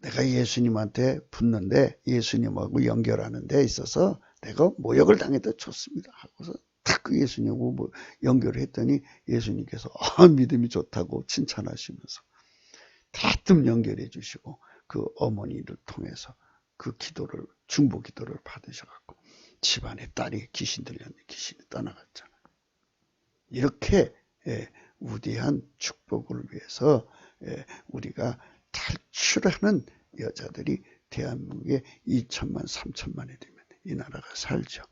내가 예수님한테 붙는데 예수님하고 연결하는 데 있어서 내가 모욕을 당해도 좋습니다 하고서 딱 그 예수님하고 연결을 했더니 예수님께서 믿음이 좋다고 칭찬하시면서 대뜸 연결해 주시고 그 어머니를 통해서 그 기도를 중보 기도를 받으셔갖고 집안에 딸이 귀신 들렸는데 귀신이 떠나갔잖아요. 이렇게 우대한 축복을 위해서 우리가 탈출하는 여자들이 대한민국에 2천만 3천만이 되면 이 나라가 살죠.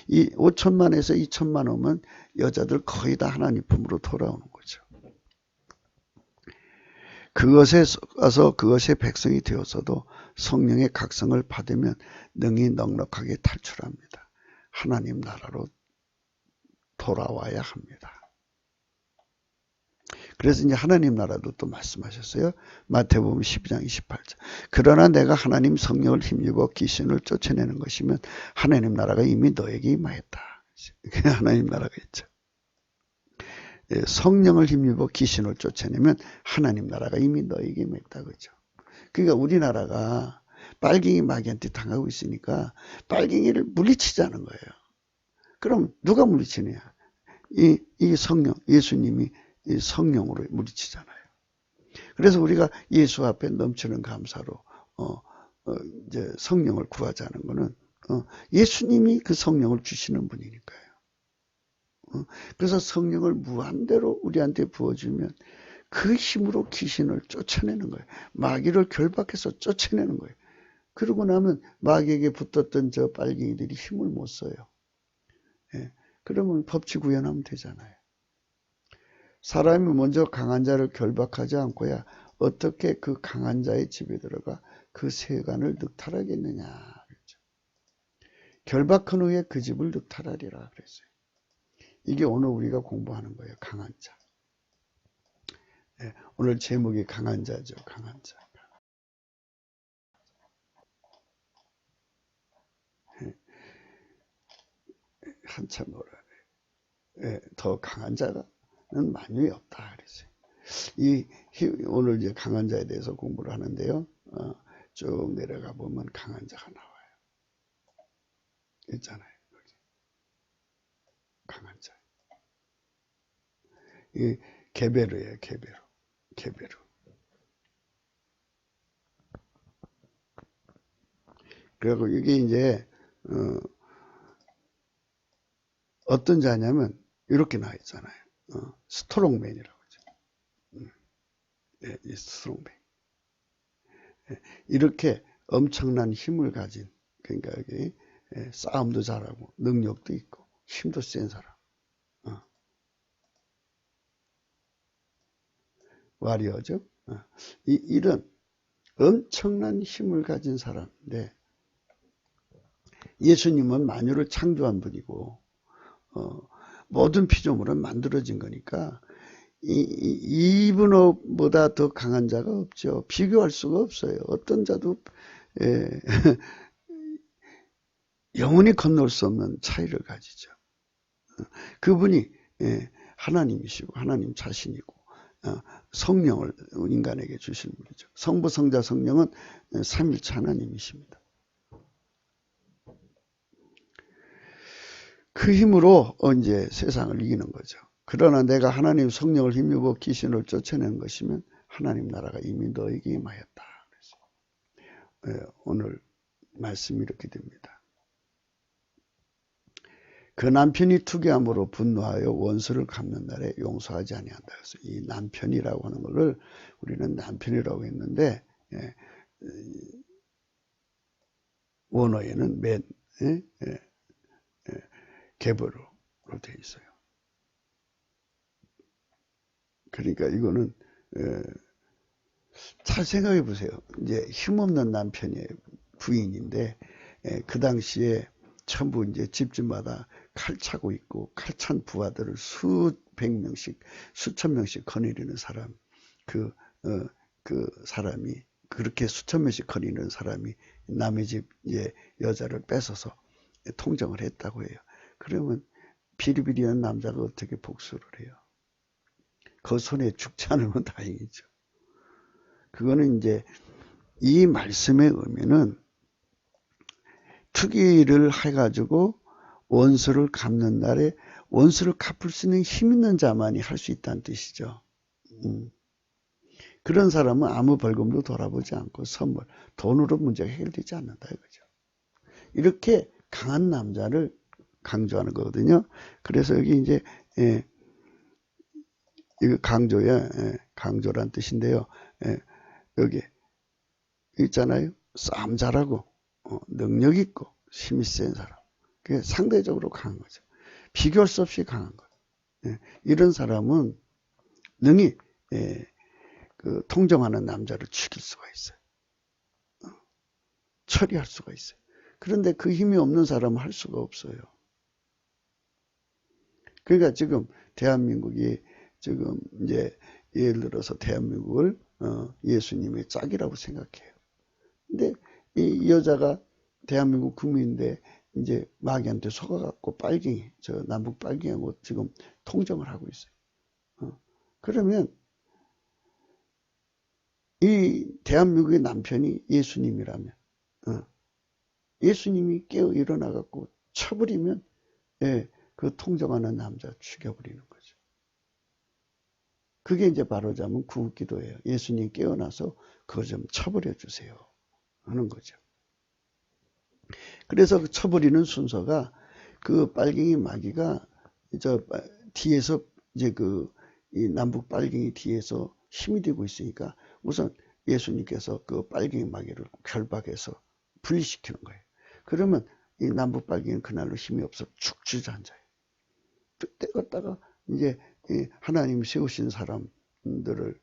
이 5천만에서 2천만 오면 여자들 거의 다 하나님 품으로 돌아오는 거죠. 그것에 가서 그것의 백성이 되어서도 성령의 각성을 받으면 능히 넉넉하게 탈출합니다. 하나님 나라로 돌아와야 합니다. 그래서 이제 하나님 나라도 또 말씀하셨어요. 마태복음 12장 28절. 그러나 내가 하나님 성령을 힘입어 귀신을 쫓아내는 것이면 하나님 나라가 이미 너에게 임하였다. 하나님 나라가 있죠. 성령을 힘입어 귀신을 쫓아내면 하나님 나라가 이미 너에게 임했다. 그죠? 그러니까 우리나라가 빨갱이 마귀한테 당하고 있으니까 빨갱이를 물리치자는 거예요. 그럼 누가 물리치느냐? 이 성령, 예수님이 이 성령으로 물리치잖아요. 그래서 우리가 예수 앞에 넘치는 감사로 이제 성령을 구하자는 거는 예수님이 그 성령을 주시는 분이니까요. 그래서 성령을 무한대로 우리한테 부어주면 그 힘으로 귀신을 쫓아내는 거예요. 마귀를 결박해서 쫓아내는 거예요. 그러고 나면 마귀에게 붙었던 저 빨갱이들이 힘을 못 써요. 그러면 법치 구현하면 되잖아요. 사람이 먼저 강한 자를 결박하지 않고야 어떻게 그 강한 자의 집에 들어가 그 세간을 늑탈하겠느냐. 그랬죠. 결박한 후에 그 집을 늑탈하리라 그랬어요. 이게 오늘 우리가 공부하는 거예요. 강한 자. 오늘 제목이 강한 자죠. 강한 자. 한참 뭐라 그래요. 더 강한 자는 만유에 없다 그랬어요. 오늘 이제 강한 자에 대해서 공부를 하는데요. 쭉 내려가 보면 강한 자가 나와요. 있잖아요. 여기. 강한 자. 이 게베르예요. 게베르. 그리고 이게 이제 어떤 자냐면 이렇게 나와 있잖아요. 스트롱맨이라고 하죠. 이 스트롱맨. 이렇게 엄청난 힘을 가진, 그러니까 여기 싸움도 잘하고 능력도 있고 힘도 센 사람. 와리어죠. 이런 엄청난 힘을 가진 사람인데 예수님은 만유를 창조한 분이고 모든 피조물은 만들어진 거니까 이분보다 더 강한 자가 없죠. 비교할 수가 없어요. 어떤 자도 영원히 건널 수 없는 차이를 가지죠. 그분이 하나님이시고 하나님 자신이고 성령을 인간에게 주신 분이죠. 성부, 성자, 성령은 삼일체 하나님이십니다. 그 힘으로 이제 세상을 이기는 거죠. 그러나 내가 하나님 성령을 힘입어 귀신을 쫓아낸 것이면 하나님 나라가 이미 너에게 임하였다. 그래서 오늘 말씀이 이렇게 됩니다. 그 남편이 투기함으로 분노하여 원수를 갚는 날에 용서하지 아니한다. 그래서 이 남편이라고 하는 것을 우리는 남편이라고 했는데 원어에는 맨 개버로 되어 있어요. 그러니까 이거는 잘 생각해 보세요. 이제 힘없는 남편의 부인인데 그 당시에 전부 이제 집집마다 칼 차고 있고 칼 찬 부하들을 수백 명씩 수천 명씩 거느리는 사람 그 사람이 그렇게 수천 명씩 거느리는 사람이 남의 집 여자를 뺏어서 통정을 했다고 해요. 그러면 비리비리한 남자가 어떻게 복수를 해요? 그 손에 죽지 않으면 다행이죠. 그거는 이제 이 말씀의 의미는 투기를 해가지고 원수를 갚는 날에 원수를 갚을 수 있는 힘 있는 자만이 할 수 있다는 뜻이죠. 그런 사람은 아무 벌금도 돌아보지 않고 선물, 돈으로 문제가 해결되지 않는다 이거죠. 이렇게 강한 남자를 강조하는 거거든요. 그래서 여기 이제 이거 강조야, 강조란 뜻인데요. 여기 있잖아요. 싸움 잘하고 능력 있고 힘이 센 사람. 그게 상대적으로 강한 거죠. 비교할 수 없이 강한 거예요. 이런 사람은 능히 그 통정하는 남자를 죽일 수가 있어요. 처리할 수가 있어요. 그런데 그 힘이 없는 사람은 할 수가 없어요. 그러니까 지금 대한민국이 지금 이제 예를 들어서 대한민국을 예수님의 짝이라고 생각해요. 근데 이 여자가 대한민국 국민인데 이제 마귀한테 속아갖고 빨갱이, 저 남북 빨갱이하고 지금 통정을 하고 있어요. 그러면 이 대한민국의 남편이 예수님이라면 예수님이 깨어 일어나갖고 쳐버리면 그 통정하는 남자 죽여버리는 거죠. 그게 이제 바로잡은 구기도예요. 예수님 깨어나서 그거 좀 쳐버려 주세요 하는 거죠. 그래서 그 쳐버리는 순서가 그 빨갱이 마귀가 저 뒤에서 이제 이 남북 빨갱이 뒤에서 힘이 되고 있으니까 우선 예수님께서 그 빨갱이 마귀를 결박해서 분리시키는 거예요. 그러면 이 남북 빨갱이는 그날로 힘이 없어 축 주저앉아요. 때갔다가 이제 하나님이 세우신 사람들을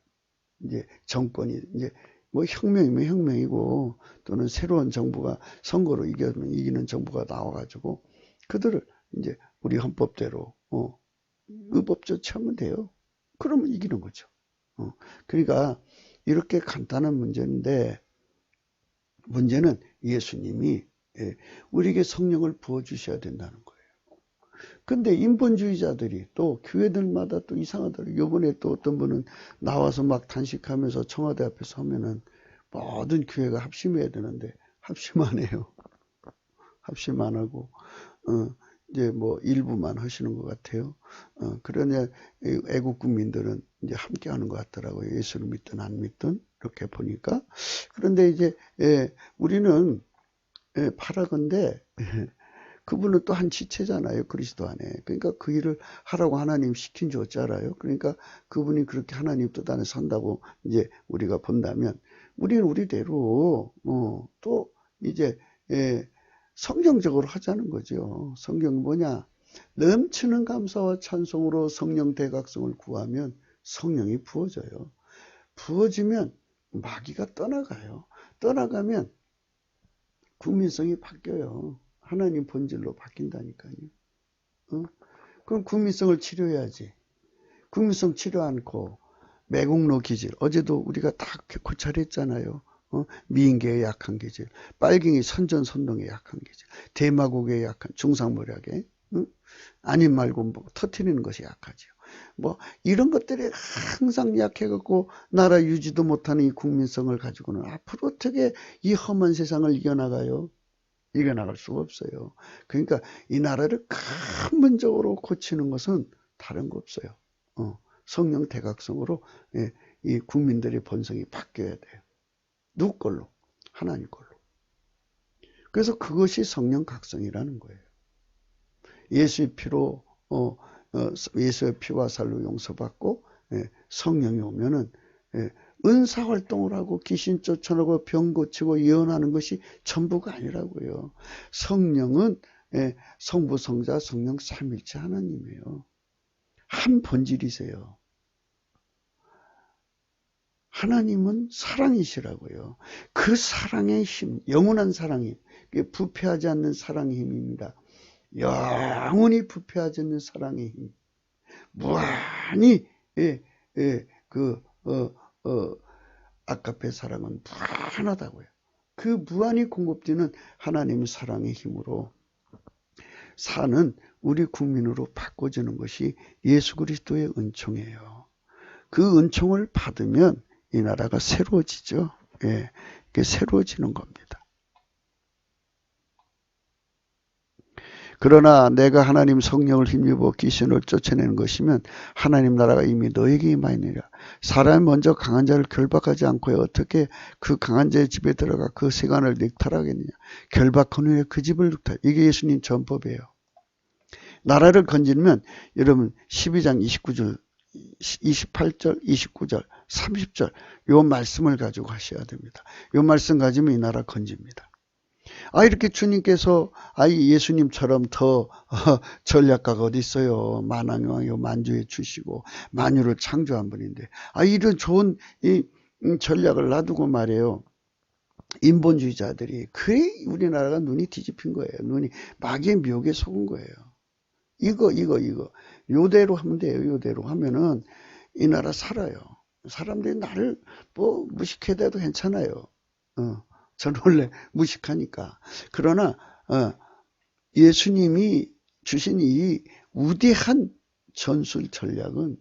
이제 정권이 이제 뭐 혁명이면 혁명이고 또는 새로운 정부가 선거로 이기면 이기는 정부가 나와가지고 그들을 이제 우리 헌법대로 의법적 처하면 돼요. 그러면 이기는 거죠. 그러니까 이렇게 간단한 문제인데 문제는 예수님이 우리에게 성령을 부어주셔야 된다는 거예요. 근데 인본주의자들이 또 교회들마다 또 이상하더라고요. 요번에 또 어떤 분은 나와서 막 단식하면서 청와대 앞에 서면은 모든 교회가 합심해야 되는데 합심 안 해요. 합심 안 하고 이제 뭐 일부만 하시는 것 같아요. 그러냐 애국 국민들은 이제 함께 하는 것 같더라고요. 예수를 믿든 안 믿든 이렇게 보니까. 그런데 이제 우리는 파라건데 그분은 또 한 지체잖아요. 그리스도 안에. 그러니까 그 일을 하라고 하나님 시킨 줄 어쩌라요. 그러니까 그분이 그렇게 하나님 뜻 안에 선다고 이제 우리가 본다면 우리는 우리대로 또 이제 성경적으로 하자는 거죠. 성경은 뭐냐? 넘치는 감사와 찬송으로 성령 대각성을 구하면 성령이 부어져요. 부어지면 마귀가 떠나가요. 떠나가면 국민성이 바뀌어요. 하나님 본질로 바뀐다니까요. 그럼 국민성을 치료해야지. 국민성 치료 않고 매국노 기질, 어제도 우리가 다 고찰했잖아요. 미인계의 약한 기질, 빨갱이 선전선동의 약한 기질, 대마곡의 약한 중상모략의 아님 말고 뭐 터트리는 것이 약하죠. 뭐 이런 것들이 항상 약해갖고 나라 유지도 못하는 이 국민성을 가지고는 앞으로 어떻게 이 험한 세상을 이겨나가요? 이겨나갈 수가 없어요. 그러니까 이 나라를 근본적으로 고치는 것은 다른 거 없어요. 성령 대각성으로 이 국민들의 본성이 바뀌어야 돼요. 누구 걸로? 하나님 걸로. 그래서 그것이 성령 각성이라는 거예요. 예수의 피로 예수의 피와 살로 용서받고 성령이 오면은 은사 활동을 하고 귀신 쫓아내고 병 고치고 예언하는 것이 전부가 아니라고요. 성령은 성부 성자 성령 삼위일체 하나님이에요. 한 본질이세요. 하나님은 사랑이시라고요. 그 사랑의 힘, 영원한 사랑이 부패하지 않는 사랑의 힘입니다. 영원히 부패하지 않는 사랑의 힘. 무한히 아까페 사랑은 무한하다고요. 그 무한히 공급되는 하나님의 사랑의 힘으로 사는 우리 국민으로 바꿔주는 것이 예수 그리스도의 은총이에요. 그 은총을 받으면 이 나라가 새로워지죠. 이게 새로워지는 겁니다. 그러나 내가 하나님 성령을 힘입어 귀신을 쫓아내는 것이면 하나님 나라가 이미 너에게 임하니라. 사람이 먼저 강한 자를 결박하지 않고 어떻게 그 강한 자의 집에 들어가 그 세간을 넥탈하겠느냐. 결박한 후에 그 집을 넥탈. 이게 예수님 전법이에요. 나라를 건지면 여러분 12장 29절 28절, 29절, 30절 요 말씀을 가지고 하셔야 됩니다. 요 말씀 가지면 이 나라 건집니다. 이렇게 주님께서 예수님처럼 더 전략가가 어디 있어요. 만왕왕이요 만주에 주시고 만유를 창조한 분인데 이런 좋은 이 전략을 놔두고 말이에요. 인본주의자들이 그래 우리나라가 눈이 뒤집힌 거예요. 눈이 마귀의 미혹에 속은 거예요. 이거 요대로 하면 돼요. 요대로 하면은 이 나라 살아요. 사람들이 나를 뭐 무식해도 괜찮아요. 저는 원래 무식하니까. 그러나 예수님이 주신 이 우대한 전술 전략은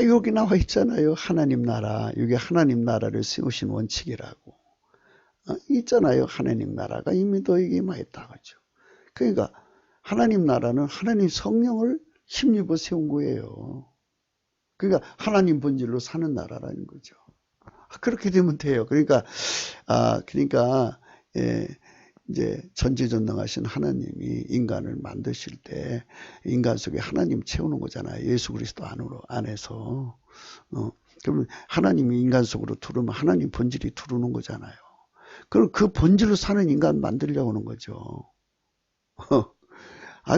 여기 나와 있잖아요. 하나님 나라. 여기 하나님 나라를 세우신 원칙이라고. 있잖아요. 하나님 나라가 이미 너에게 임하였다. 그죠. 그러니까 하나님 나라는 하나님 성령을 힘입어 세운 거예요. 그러니까 하나님 본질로 사는 나라라는 거죠. 그렇게 되면 돼요. 그러니까 이제 전지전능하신 하나님이 인간을 만드실 때 인간 속에 하나님 채우는 거잖아요. 예수 그리스도 안에서. 그러면 하나님이 인간 속으로 들어오면 하나님 본질이 들어오는 거잖아요. 그럼 그 본질로 사는 인간 만들려고 하는 거죠.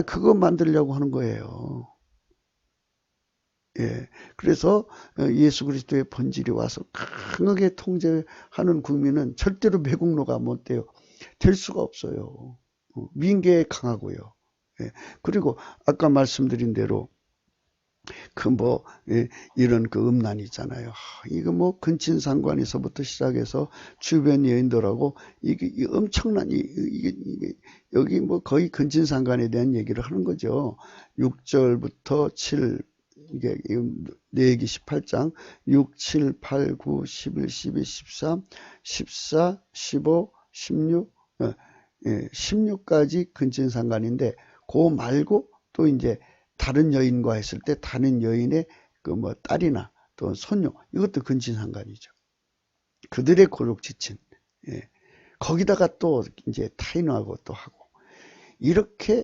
그거 만들려고 하는 거예요. 그래서 예수 그리스도의 본질이 와서 강하게 통제하는 국민은 절대로 매국노가 못 돼요. 될 수가 없어요. 민계에 강하고요. 그리고 아까 말씀드린 대로 이런 음란이 있잖아요. 이거 근친상관에서부터 시작해서 주변 여인들하고 이게 엄청난 여기 거의 근친상관에 대한 얘기를 하는 거죠. 6절부터 7 이게 내기 18장 6, 7, 8, 9, 11, 12, 13, 14, 15, 16, 16까지 근친상간인데 그 말고 또 이제 다른 여인과 했을 때 다른 여인의 딸이나 또 손녀 이것도 근친상간이죠. 그들의 고육지친 거기다가 또 이제 타인하고 또 하고 이렇게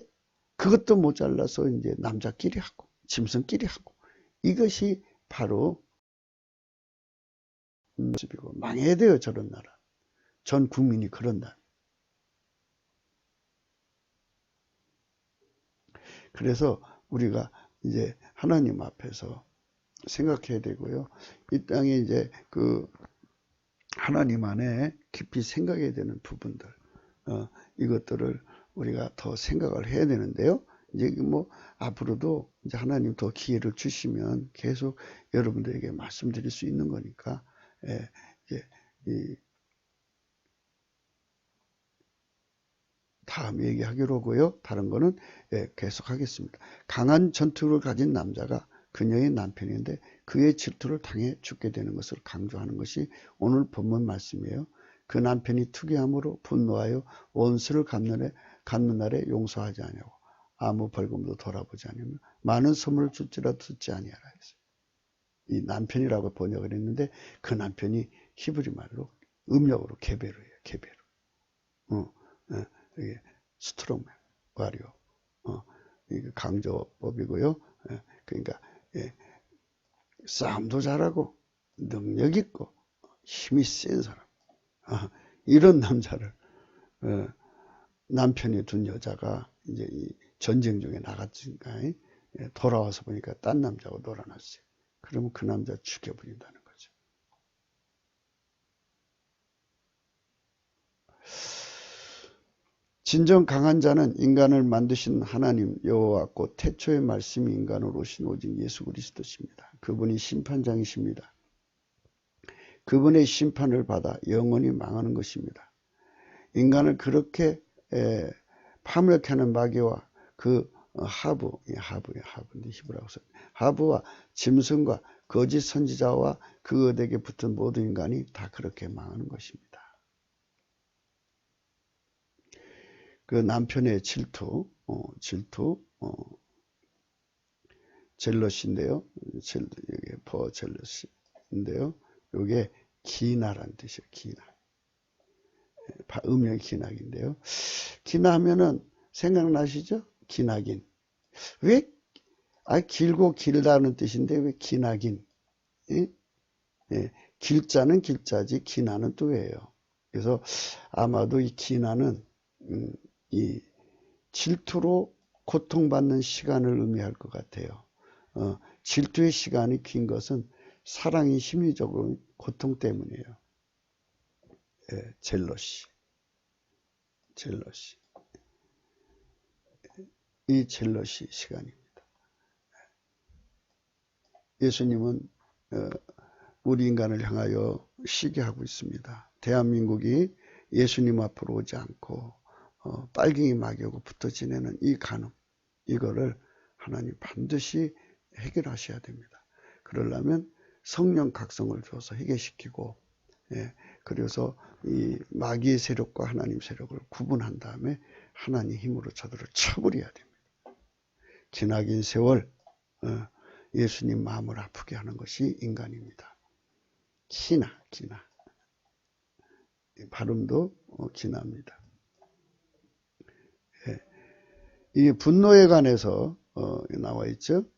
그것도 모자라서 이제 남자끼리 하고 짐승끼리 하고 이것이 바로 모습이고 망해야 돼요. 저런 나라. 전 국민이 그런다. 그래서 우리가 이제 하나님 앞에서 생각해야 되고요. 이 땅에 이제 그 하나님 안에 깊이 생각해야 되는 부분들, 이것들을 우리가 더 생각을 해야 되는데요. 이제 뭐 앞으로도 이제 하나님 더 기회를 주시면 계속 여러분들에게 말씀드릴 수 있는 거니까, 이제 다음 얘기하기로 하고요. 다른 거는 계속 하겠습니다. 강한 전투를 가진 남자가 그녀의 남편인데 그의 질투를 당해 죽게 되는 것을 강조하는 것이 오늘 본문 말씀이에요. 그 남편이 투기함으로 분노하여 원수를 갚는 날에 용서하지 아니하고 아무 벌금도 돌아보지 않으며 많은 선물을 줄지라도 듣지 아니하라 했어요. 이 남편이라고 번역을 했는데 그 남편이 히브리 말로 음력으로 게베르예요. 게베르. 이게 스트롱맨, 와리오, 이게 강조법이고요. 그러니까 싸움도 잘하고 능력 있고 힘이 센 사람, 이런 남자를 남편이 둔 여자가 이제 이 전쟁 중에 나갔으니까 돌아와서 보니까 딴 남자하고 놀아놨어요. 그러면 그 남자 죽여버린다는 거죠. 진정 강한 자는 인간을 만드신 하나님 여호와 곧 태초의 말씀이 인간으로 오신 오직 예수 그리스도십니다. 그분이 심판장이십니다. 그분의 심판을 받아 영원히 망하는 것입니다. 인간을 그렇게 파멸케 하는 마귀와 그 하부인데 히브리어로 하부와 짐승과 거짓 선지자와 그들에게 붙은 모든 인간이 다 그렇게 망하는 것입니다. 그 남편의 질투, 젤러시인데요. 이게 젤러시인데요. 이게 기나라는 뜻이에요. 기나. 음력이 기나긴데요. 기나하면은 생각나시죠? 기나긴. 왜? 길고 길다는 뜻인데 왜 기나긴? 예? 길자는 길자지 기나는 또 왜요? 그래서 아마도 이 기나는 이 질투로 고통받는 시간을 의미할 것 같아요. 질투의 시간이 긴 것은 사랑이 심리적으로 고통 때문이에요. 젤러시. 이 젤러시 시간입니다. 예수님은 우리 인간을 향하여 시기하고 있습니다. 대한민국이 예수님 앞으로 오지 않고 빨갱이 마귀하고 붙어 지내는 이 간음, 이거를 하나님 반드시 해결하셔야 됩니다. 그러려면 성령 각성을 줘서 해결시키고, 그래서 이 마귀의 세력과 하나님 세력을 구분한 다음에 하나님 힘으로 저들을 쳐버려야 됩니다. 기나긴 세월 예수님 마음을 아프게 하는 것이 인간입니다. 기나 발음도 기나입니다. 이 분노에 관해서 나와 있죠.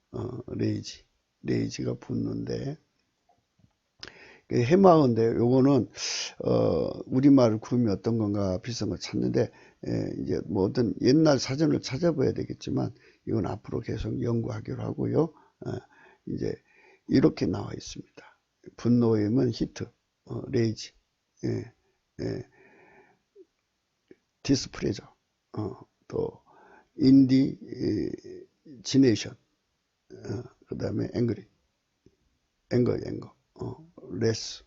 레이지가 분노인데 해마어인데 요거는 우리말 구음이 어떤 건가 비슷한 거 찾는데 이제 뭐 어떤 옛날 사전을 찾아봐야 되겠지만 이건 앞으로 계속 연구하기로 하고요. 이제 이렇게 나와 있습니다. 분노의 힘은 히트, 레이지, 디스프레저, 또 인디지네이션, 그 다음에 앵거, 레스,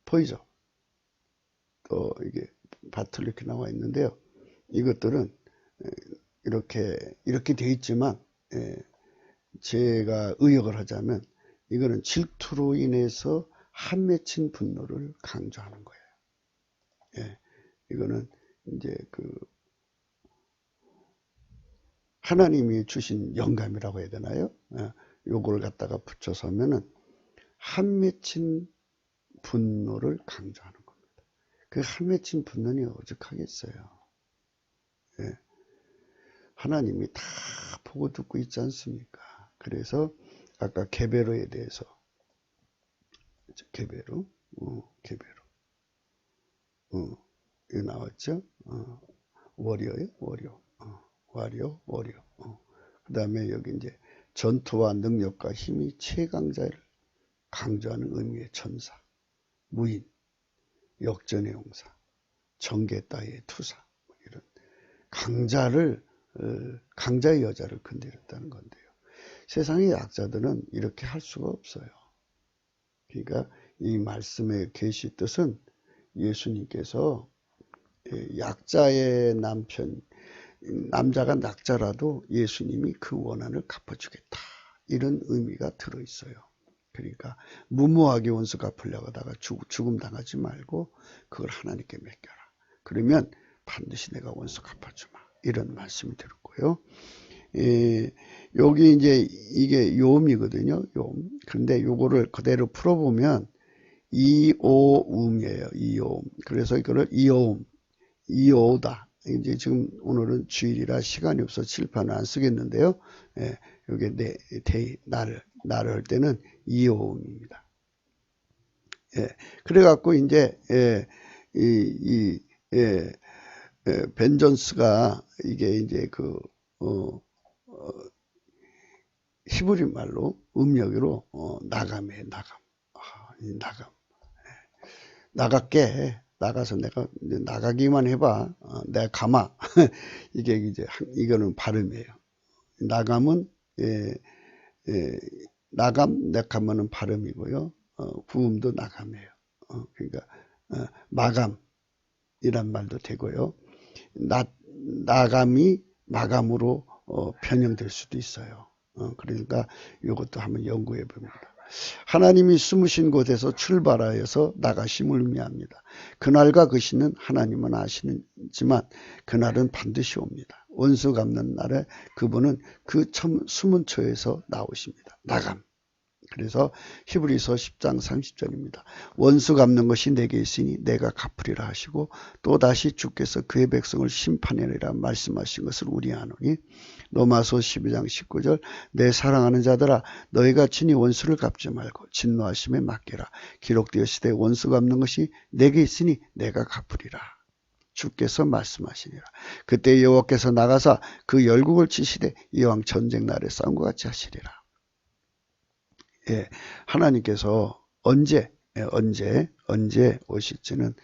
포이저, 또 이게 바틀 이렇게 나와 있는데요. 이것들은 이렇게 되어 있지만 제가 의역을 하자면 이거는 질투로 인해서 한 맺힌 분노를 강조하는 거예요. 이거는 이제 그 하나님이 주신 영감이라고 해야 되나요? 요걸 갖다가 붙여서 하면은 한 맺힌 분노를 강조하는 겁니다. 그 한 맺힌 분노는 오죽하겠어요. 하나님이 다 보고 듣고 있지 않습니까? 그래서 아까 게베로에 대해서 게베로 이거 나왔죠? 워리어예요, 워리어. 그 다음에 여기 이제 전투와 능력과 힘이 최강자를 강조하는 의미의 천사, 무인, 역전의 용사, 정계 따위의 투사, 이런 강자의 여자를 건드렸다는 건데요. 세상의 약자들은 이렇게 할 수가 없어요. 그러니까 이 말씀의 계시 뜻은 예수님께서 약자의 남자가 낙자라도 예수님이 그 원한을 갚아주겠다, 이런 의미가 들어있어요. 그러니까 무모하게 원수 갚으려고 하다가 죽음 당하지 말고 그걸 하나님께 맡겨라. 그러면 반드시 내가 원수 갚아주마, 이런 말씀이 들었고요. 여기 이제 이게 요음이거든요. 요음. 그런데 요거를 그대로 풀어보면 이오음이에요. 이오음. 그래서 이거를 이오다. 이제 지금 오늘은 주일이라 시간이 없어 칠판을 안 쓰겠는데요. 요게 나를 할 때는 이오음입니다. 그래갖고 이제 벤 존스가 이게 이제 히브리 말로 음력으로 나감이에요. 나감. 나갈게. 나가서 내가 나가기만 해봐. 내가 가마. 이게 이제 이거는 발음이에요. 나감은 나감, 네카마는 발음이고요. 구음도 나감이에요. 그러니까 마감이란 말도 되고요. 나감이 마감으로 변형될 수도 있어요. 그러니까 이것도 한번 연구해 봅니다. 하나님이 숨으신 곳에서 출발하여서 나가심을 의미합니다. 그날과 그 시는 하나님은 아시지만 그날은 반드시 옵니다. 원수 갚는 날에 그분은 그 숨은 처에서 나오십니다. 나감. 그래서 히브리서 10장 30절입니다. 원수 갚는 것이 내게 있으니 내가 갚으리라 하시고 또다시 주께서 그의 백성을 심판하리라 말씀하신 것을 우리 아노니 로마서 12장 19절 내 사랑하는 자들아 너희가 친히 원수를 갚지 말고 진노하심에 맡기라. 기록되었으되 원수 갚는 것이 내게 있으니 내가 갚으리라. 주께서 말씀하시니라. 그때 여호와께서 나가사 그 열국을 치시되 이왕 전쟁 날에 싸움과 같이 하시리라. 하나님께서 언제 오실지는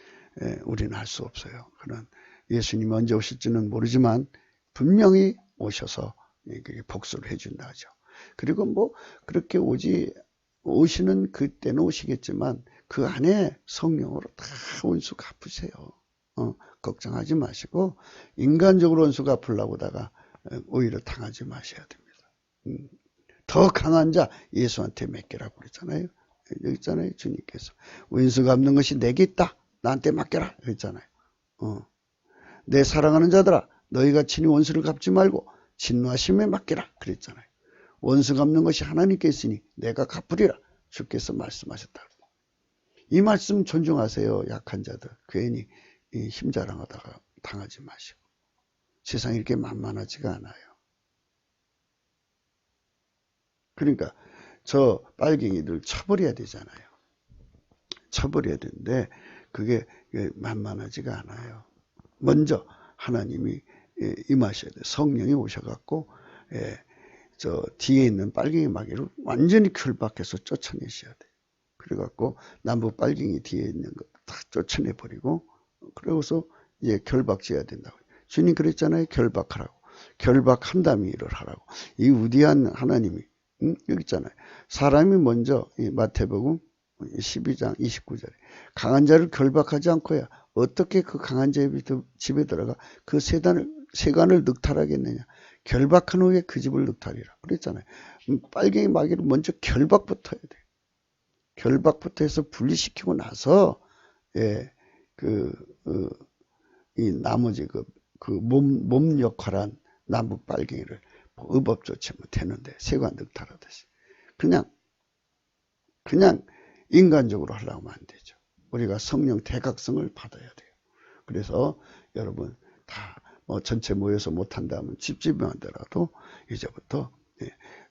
우리는 알 수 없어요. 그런 예수님이 언제 오실지는 모르지만 분명히 오셔서 복수를 해준다 하죠. 그리고 뭐 그렇게 오시는 그때는 오시겠지만 그 안에 성령으로 다 원수 갚으세요. 걱정하지 마시고 인간적으로 원수 갚으려고 하다가 오히려 당하지 마셔야 됩니다. 더 강한 자 예수한테 맡기라고 그랬잖아요. 여기 있잖아요. 주님께서 원수 갚는 것이 내게 있다. 나한테 맡겨라. 그랬잖아요. 내 사랑하는 자들아 너희가 친히 원수를 갚지 말고 진노하심에 맡겨라. 그랬잖아요. 원수 갚는 것이 하나님께 있으니 내가 갚으리라. 주께서 말씀하셨다. 이 말씀 존중하세요. 약한 자들. 괜히 힘 자랑하다가 당하지 마시고. 세상이 이렇게 만만하지가 않아요. 그러니까 저 빨갱이들 처벌해야 되잖아요. 처벌해야 되는데 그게 만만하지가 않아요. 먼저 하나님이 임하셔야 돼요. 성령이 오셔갖고 저 뒤에 있는 빨갱이 마귀를 완전히 결박해서 쫓아내셔야 돼요. 그래갖고 남부 빨갱이 뒤에 있는 거 다 쫓아내버리고 그러고서 이제 결박지어야 된다고. 주님 그랬잖아요. 결박하라고. 결박한 다음에 일을 하라고. 이 위대한 하나님이 여기 있잖아요. 사람이 먼저 마태복음 12장 29절에 강한 자를 결박하지 않고야 어떻게 그 강한 자의 집에 들어가 그 세관을 늑탈하겠느냐. 결박한 후에 그 집을 늑탈이라 그랬잖아요. 빨갱이 마귀를 먼저 결박부터 해야 돼요. 결박부터 해서 분리시키고 나서 이 나머지 몸 역할한 남북 빨갱이를 의법 조치하면 되는데 세관 늑탈하듯이 그냥 인간적으로 하려고 하면 안 되죠. 우리가 성령 대각성을 받아야 돼요. 그래서 여러분 다 전체 모여서 못한다면 집집만 하더라도 이제부터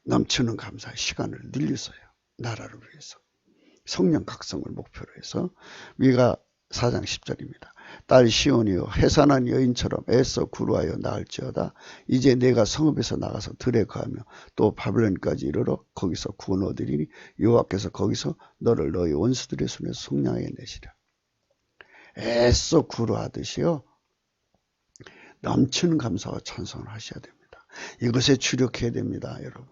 넘치는 감사의 시간을 늘리세요. 나라를 위해서 성령 각성을 목표로 해서 위가 4장 10절입니다. 딸 시온이여 해산한 여인처럼 애써 구루하여 나을지어다. 이제 내가 성읍에서 나가서 들에 거하며 또 바벨론까지 이르러 거기서 구원 얻으리니 여호와께서 거기서 너를 너희 원수들의 손에서 속량하여 내시라. 애써 구루하듯이요. 넘치는 감사와 찬송을 하셔야 됩니다. 이것에 주력해야 됩니다, 여러분.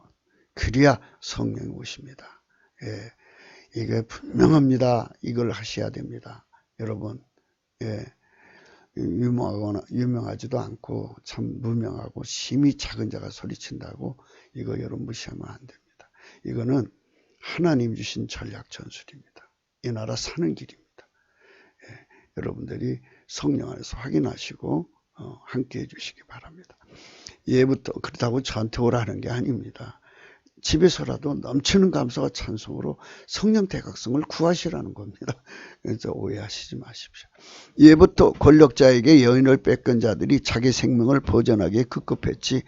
그래야 성령이 오십니다. 예, 이게 분명합니다. 이걸 하셔야 됩니다. 여러분, 예, 유명하지도 않고 참 무명하고 심히 작은 자가 소리친다고 이거 여러분 무시하면 안 됩니다. 이거는 하나님 주신 전략 전술입니다. 이 나라 사는 길입니다. 예, 여러분들이 성령 안에서 확인하시고 함께 해주시기 바랍니다. 예부터 그렇다고 저한테 오라는 게 아닙니다. 집에서라도 넘치는 감사와 찬송으로 성령 대각성을 구하시라는 겁니다. 그래서 오해하시지 마십시오. 예부터 권력자에게 여인을 뺏긴 자들이 자기 생명을 보전하기에 급급했지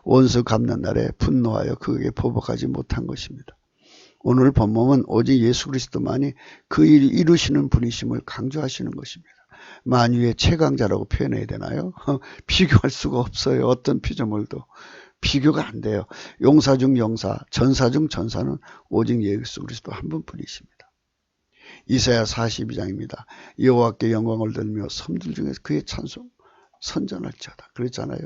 원수 갚는 날에 분노하여 그에게 보복하지 못한 것입니다. 오늘 본문은 오직 예수 그리스도만이 그 일 이루시는 분이심을 강조하시는 것입니다. 만유의 최강자라고 표현해야 되나요? 비교할 수가 없어요. 어떤 피조물도. 비교가 안 돼요. 용사 중 용사, 전사 중 전사는 오직 예수 그리스도 한 분뿐이십니다. 이사야 42장입니다. 여호와께 영광을 돌리며 섬들 중에서 그의 찬송 선전할지어다. 그랬잖아요.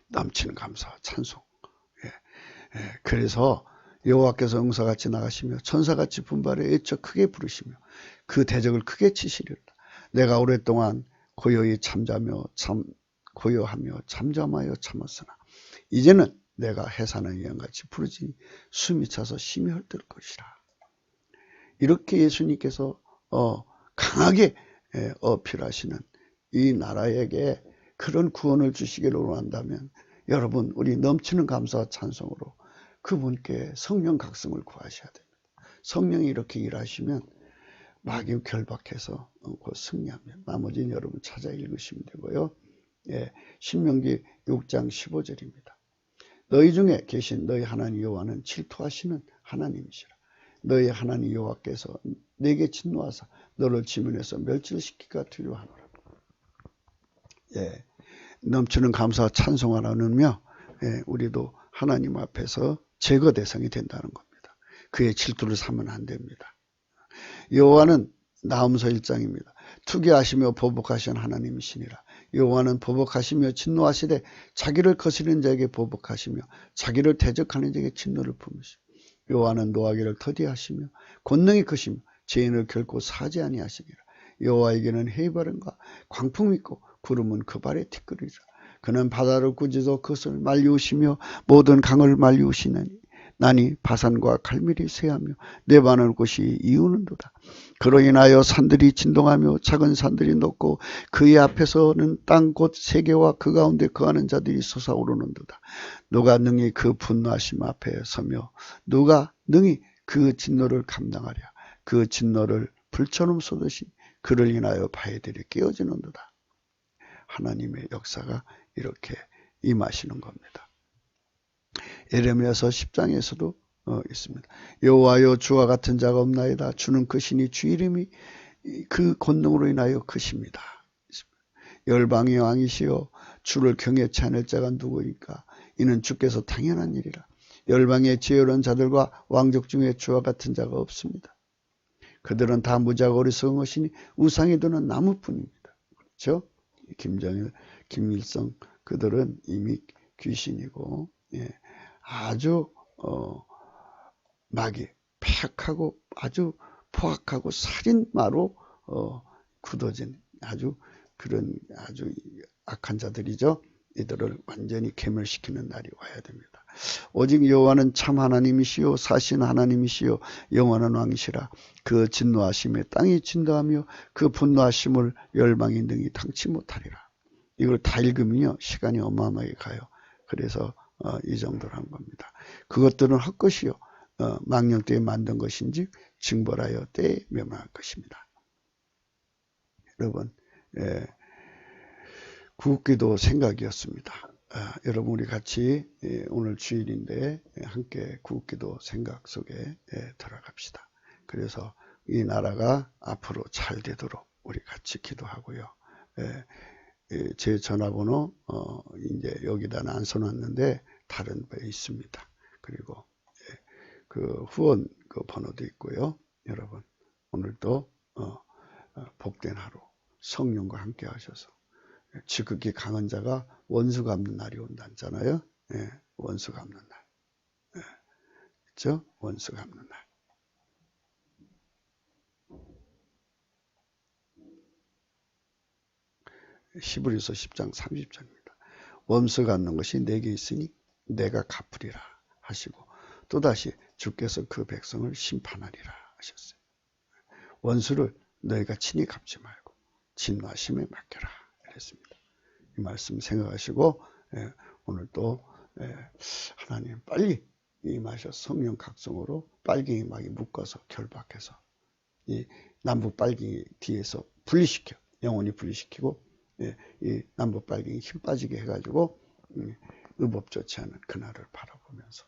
넘치는 감사와 찬송. 그래서 여호와께서 응사같이 나가시며 천사같이 분발해 애쳐 크게 부르시며 그 대적을 크게 치시리로다. 내가 오랫동안 고요히 고요하며 잠잠하여 참았으나 이제는 내가 해산한 여인같이 부르지니 숨이 차서 심히 헐뜰 것이라. 이렇게 예수님께서 강하게 어필하시는 이 나라에게 그런 구원을 주시기를 원한다면 여러분 우리 넘치는 감사와 찬송으로 그분께 성령 각성을 구하셔야 됩니다. 성령이 이렇게 일하시면 마귀 결박해서 승리하면 나머지는 여러분 찾아 읽으시면 되고요. 예, 신명기 6장 15절입니다. 너희 중에 계신 너희 하나님 여호와는 질투하시는 하나님이시라. 너희 하나님 여호와께서 내게 진노하사 너를 지면에서 멸절시키기가 두려워하노라. 예, 넘치는 감사와 찬송을 나누며 우리도 하나님 앞에서 제거 대상이 된다는 겁니다. 그의 질투를 사면 안 됩니다. 여호와는 나음서 1장입니다. 투기하시며 보복하신 하나님이시니라. 여호와는 보복하시며 진노하시되 자기를 거스리는 자에게 보복하시며 자기를 대적하는 자에게 진노를 품으시며 여호와는 노하기를 더디하시며 권능이 크시며 죄인을 결코 사지 아니하시니라. 여호와에게는 해바람과 광풍이 있고 구름은 그 발에 티끌이라. 그는 바다를 꾸짖어 그것을 말리우시며 모든 강을 말리우시나니 나니 바산과 갈멜이 쇠하며 네바논 곳이 이우는도다. 그로 인하여 산들이 진동하며 작은 산들이 높고 그의 앞에서는 땅 곧 세계와 그 가운데 거하는 자들이 솟아오르는도다. 누가 능히 그 분노하심 앞에 서며 누가 능히 그 진노를 감당하랴. 그 진노를 불처럼 쏟으시 그를 인하여 바위들이 깨어지는도다. 하나님의 역사가 이렇게 임하시는 겁니다. 예레미야서 10장에서도 있습니다. 여호와여 주와 같은 자가 없나이다. 주는 크시니 주 이름이 그 권능으로 인하여 크십니다. 열방의 왕이시여 주를 경외치 않을 자가 누구일까? 이는 주께서 당연한 일이라. 열방의 지혜로운 자들과 왕족 중에 주와 같은 자가 없습니다. 그들은 다 무지하고 어리석은 것이니 우상이 드는 나무뿐입니다. 그렇죠? 김정일, 김일성 그들은 이미 귀신이고 아주 마귀 폐악하고 아주 포악하고 살인마로 굳어진 아주 그런 아주 악한 자들이죠. 이들을 완전히 괴멸시키는 날이 와야 됩니다. 오직 여호와는 참 하나님이시요 사신 하나님이시요 영원한 왕이시라. 그 진노하심에 땅이 진도하며 그 분노하심을 열방이 능히 당치 못하리라. 이걸 다 읽으면요 시간이 어마어마하게 가요. 그래서 이 정도로 한 겁니다. 그것들은 헛것이요 망령 때에 만든 것인지 징벌하여 때에 멸망할 것입니다. 여러분 구국기도 생각이었습니다. 여러분 우리 같이 오늘 주일인데 함께 구국기도 생각 속에 들어갑시다. 그래서 이 나라가 앞으로 잘 되도록 우리 같이 기도하고요. 제 전화번호 이제 여기다 안 써놨는데 다른 데 있습니다. 그리고 그 후원 그 번호도 있고요. 여러분 오늘도 복된 하루 성령과 함께 하셔서 지극히 강한 자가 원수 갚는 날이 온다잖아요. 원수 갚는 날. 그렇죠? 원수 갚는 날. 히브리서 10장 30절입니다. 원수 갚는 것이 내게 있으니 내가 갚으리라 하시고 또다시 주께서 그 백성을 심판하리라 하셨어요. 원수를 너희가 친히 갚지 말고 진노하심에 맡겨라 이랬습니다. 이 말씀 생각하시고 오늘 또 하나님 빨리 임하셔서 성령 각성으로 빨갱이 막이 묶어서 결박해서 이 남북 빨갱이 뒤에서 분리시켜 영원히 분리시키고 이 남북 빨갱이 힘 빠지게 해가지고 의법 좋지 않은 그날을 바라보면서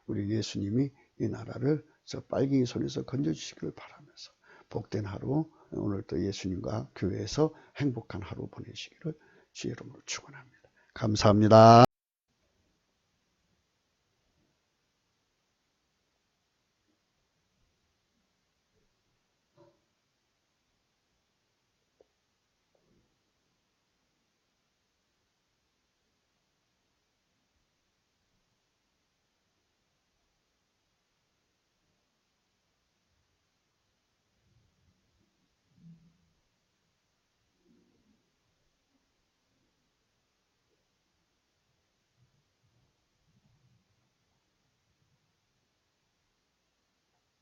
우리 예수님이 이 나라를 저 빨갱이 손에서 건져주시기를 바라면서 복된 하루 오늘 또 예수님과 교회에서 행복한 하루 보내시기를 주의 이름으로 축원합니다. 감사합니다.